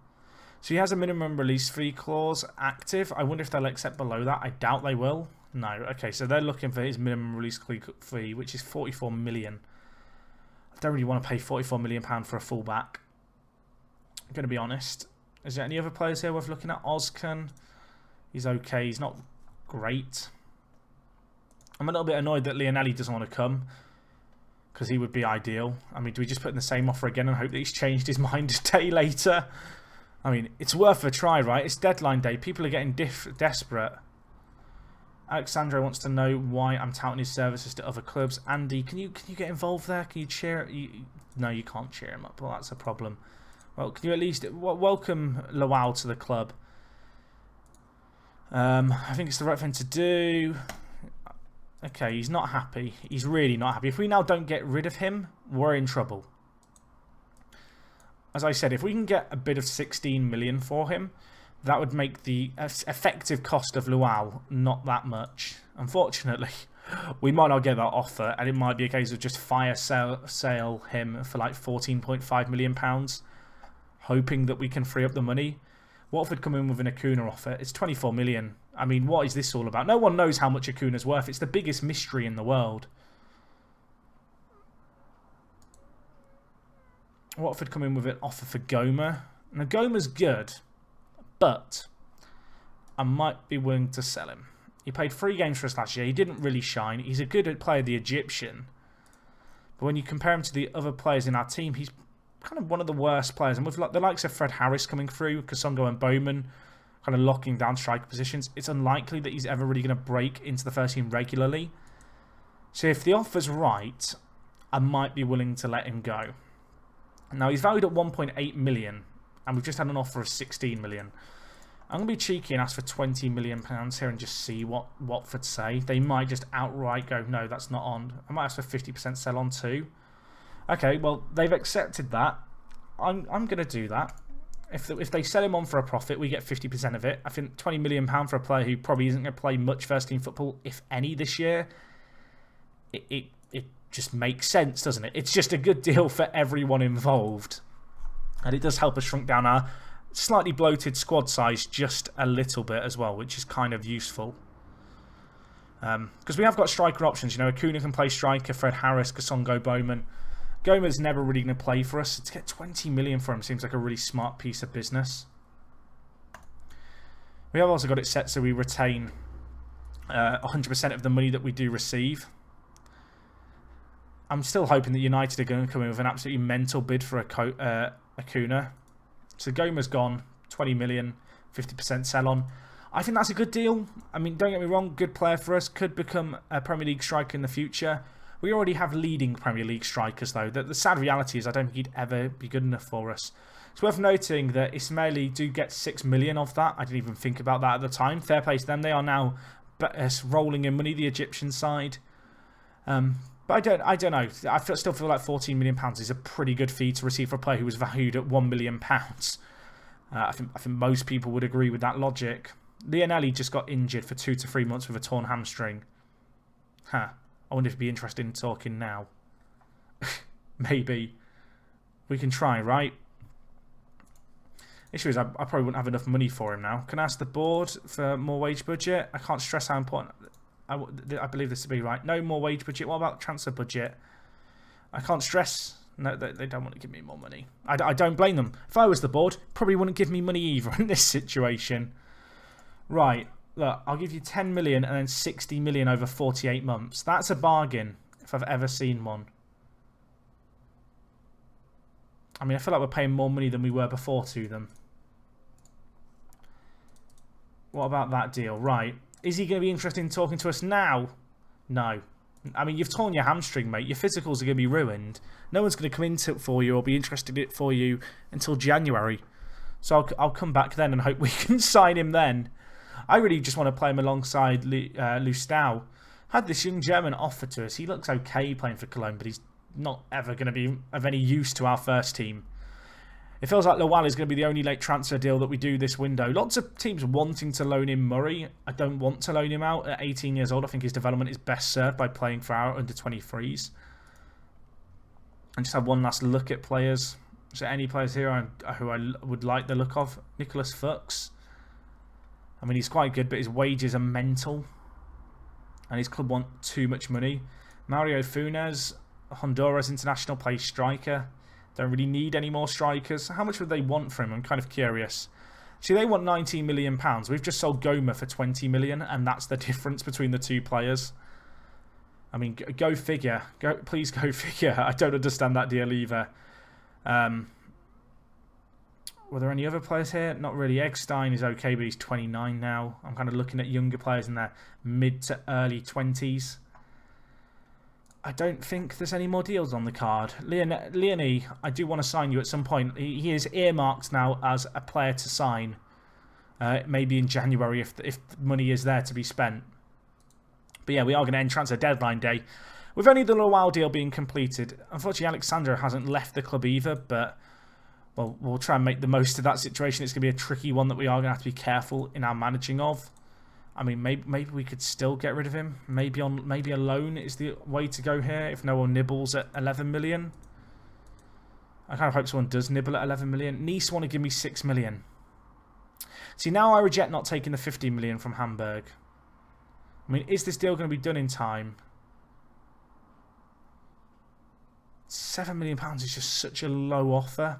So he has a minimum release fee clause active. I wonder if they'll accept below that. I doubt they will. No. Okay, so they're looking for his minimum release fee, which is 44 million. I don't really want to pay 44 million pound for a fullback. I'm going to be honest. Is there any other players here worth looking at? Ozcan. He's okay. He's not great. I'm a little bit annoyed that Lionelli doesn't want to come, because he would be ideal. I mean, do we just put in the same offer again and hope that he's changed his mind a day later? I mean, it's worth a try, right? It's deadline day. People are getting desperate. Alexandro wants to know why I'm touting his services to other clubs. Andy, can you get involved there? Can you cheer? No, you can't cheer him up. Well, that's a problem. Well, can you at least welcome Lowell to the club? I think it's the right thing to do. Okay, he's not happy. He's really not happy. If we now don't get rid of him, we're in trouble. As I said, if we can get a bid of 16 million for him, that would make the effective cost of Luau not that much. Unfortunately, we might not get that offer, and it might be a case of just fire sale him for like £14.5 million, hoping that we can free up the money. Watford come in with an Acuna offer. It's 24 million. I mean, what is this all about? No one knows how much Acuna's worth. It's the biggest mystery in the world. Watford come in with an offer for Goma. Now, Goma's good, but I might be willing to sell him. He played 3 games for us last year. He didn't really shine. He's a good player, the Egyptian. But when you compare him to the other players in our team, he's kind of one of the worst players. And with the likes of Fred Harris coming through, Kasongo and Bowman kind of locking down striker positions, it's unlikely that he's ever really going to break into the first team regularly. So if the offer's right, I might be willing to let him go. Now, he's valued at 1.8 million, and we've just had an offer of 16 million. I'm going to be cheeky and ask for £20 million here and just see what Watford say. They might just outright go, no, that's not on. I might ask for 50% sell on too. Okay, well, they've accepted that. I'm going to do that. If they sell him on for a profit, we get 50% of it. I think £20 million for a player who probably isn't going to play much first-team football, if any, this year, it just makes sense, doesn't it? It's just a good deal for everyone involved. And it does help us shrink down our slightly bloated squad size just a little bit as well, which is kind of useful. Because we have got striker options. You know, Acuna can play striker, Fred Harris, Kasongo, Bowman. Goma's never really going to play for us. So to get 20 million for him seems like a really smart piece of business. We have also got it set so we retain 100% of the money that we do receive. I'm still hoping that United are going to come in with an absolutely mental bid for Acuna. So Goma's gone, 20 million, 50% sell on. I think that's a good deal. I mean, don't get me wrong, good player for us. Could become a Premier League striker in the future. We already have leading Premier League strikers, though. The sad reality is I don't think he'd ever be good enough for us. It's worth noting that Ismaili do get 6 million of that. I didn't even think about that at the time. Fair play to them. They are now rolling in money, the Egyptian side. But I don't know. I still feel like £14 million is a pretty good fee to receive for a player who was valued at £1 million. I think most people would agree with that logic. Lionelli just got injured for 2 to 3 months with a torn hamstring. Huh. I wonder if he'd be interested in talking now. Maybe. We can try, right? Issue is I probably wouldn't have enough money for him now. Can I ask the board for more wage budget? I can't stress how important... I believe this to be right. No more wage budget. What about transfer budget? I can't stress... No, they don't want to give me more money. I don't blame them. If I was the board, probably wouldn't give me money either in this situation. Right. Look, I'll give you 10 million and then 60 million over 48 months. That's a bargain if I've ever seen one. I mean, I feel like we're paying more money than we were before to them. What about that deal? Right. Is he going to be interested in talking to us now? No. I mean, you've torn your hamstring, mate. Your physicals are going to be ruined. No one's going to come into it for you or be interested in it for you until January. So I'll come back then and hope we can sign him then. I really just want to play him alongside Lustau. Had this young German offered to us. He looks okay playing for Cologne, but he's not ever going to be of any use to our first team. It feels like Lowell is going to be the only late transfer deal that we do this window. Lots of teams wanting to loan in Murray. I don't want to loan him out at 18 years old. I think his development is best served by playing for our under-23s. And just have one last look at players. Is there any players here who I would like the look of? Nicholas Fuchs. I mean, he's quite good, but his wages are mental. And his club want too much money. Mario Funes, Honduras international, plays striker. Don't really need any more strikers. How much would they want for him? I'm kind of curious. See, they want £19 million. We've just sold Goma for $20 million, and that's the difference between the two players. I mean, go figure. Please go figure. I don't understand that deal either. Were there any other players here? Not really. Eggstein is okay, but he's 29 now. I'm kind of looking at younger players in their mid to early 20s. I don't think there's any more deals on the card. Leonie, I do want to sign you at some point. He is earmarked now as a player to sign. Maybe in January if money is there to be spent. But yeah, we are going to end transfer deadline day with only the little while deal being completed. Unfortunately, Alexandro hasn't left the club either, but well, we'll try and make the most of that situation. It's going to be a tricky one that we are going to have to be careful in our managing of. I mean, maybe we could still get rid of him. Maybe a loan is the way to go here if no one nibbles at 11 million. I kind of hope someone does nibble at 11 million. Nice want to give me 6 million. See, now I reject not taking the 15 million from Hamburg. I mean, is this deal going to be done in time? £7 million is just such a low offer.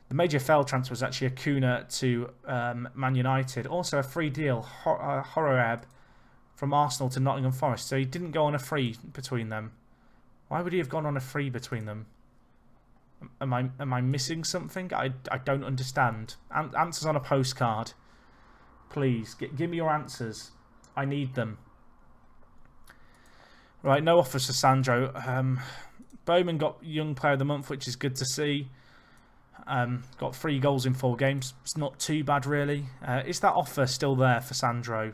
The major failed transfer was actually Acuna to Man United. Also a free deal, Horeb from Arsenal to Nottingham Forest. So he didn't go on a free between them. Why would he have gone on a free between them? Am I missing something? I don't understand. Answers on a postcard. Please, give me your answers. I need them. Right, no offers for Sandro. Bowman got Young Player of the Month, which is good to see. Got 3 goals in 4 games. It's not too bad, really. Is that offer still there for Sandro?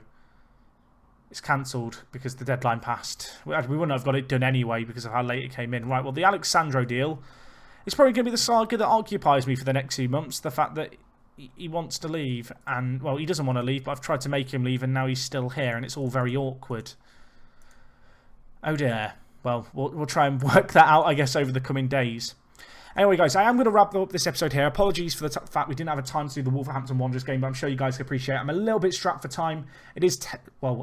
It's cancelled because the deadline passed. We wouldn't have got it done anyway because of how late it came in. Right, well, the Alexandro deal is probably going to be the saga that occupies me for the next few months. The fact that he wants to leave, and, well, he doesn't want to leave, but I've tried to make him leave, and now he's still here, and it's all very awkward. Oh, dear. Well, we'll try and work that out, I guess, over the coming days. Anyway, guys, I am going to wrap up this episode here. Apologies for the fact we didn't have a time to do the Wolverhampton Wanderers game, but I'm sure you guys can appreciate it. I'm a little bit strapped for time. It is,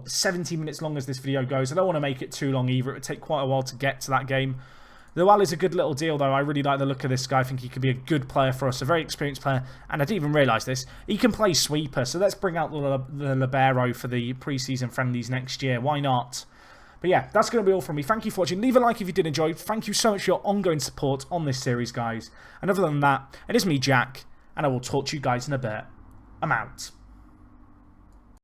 17 minutes long as this video goes. I don't want to make it too long either. It would take quite a while to get to that game. The Wall is a good little deal, though. I really like the look of this guy. I think he could be a good player for us, a very experienced player. And I didn't even realise this. He can play sweeper, so let's bring out the libero for the pre-season friendlies next year. Why not? But yeah, that's going to be all from me. Thank you for watching. Leave a like if you did enjoy. Thank you so much for your ongoing support on this series, guys. And other than that, it is me, Jack, and I will talk to you guys in a bit. I'm out.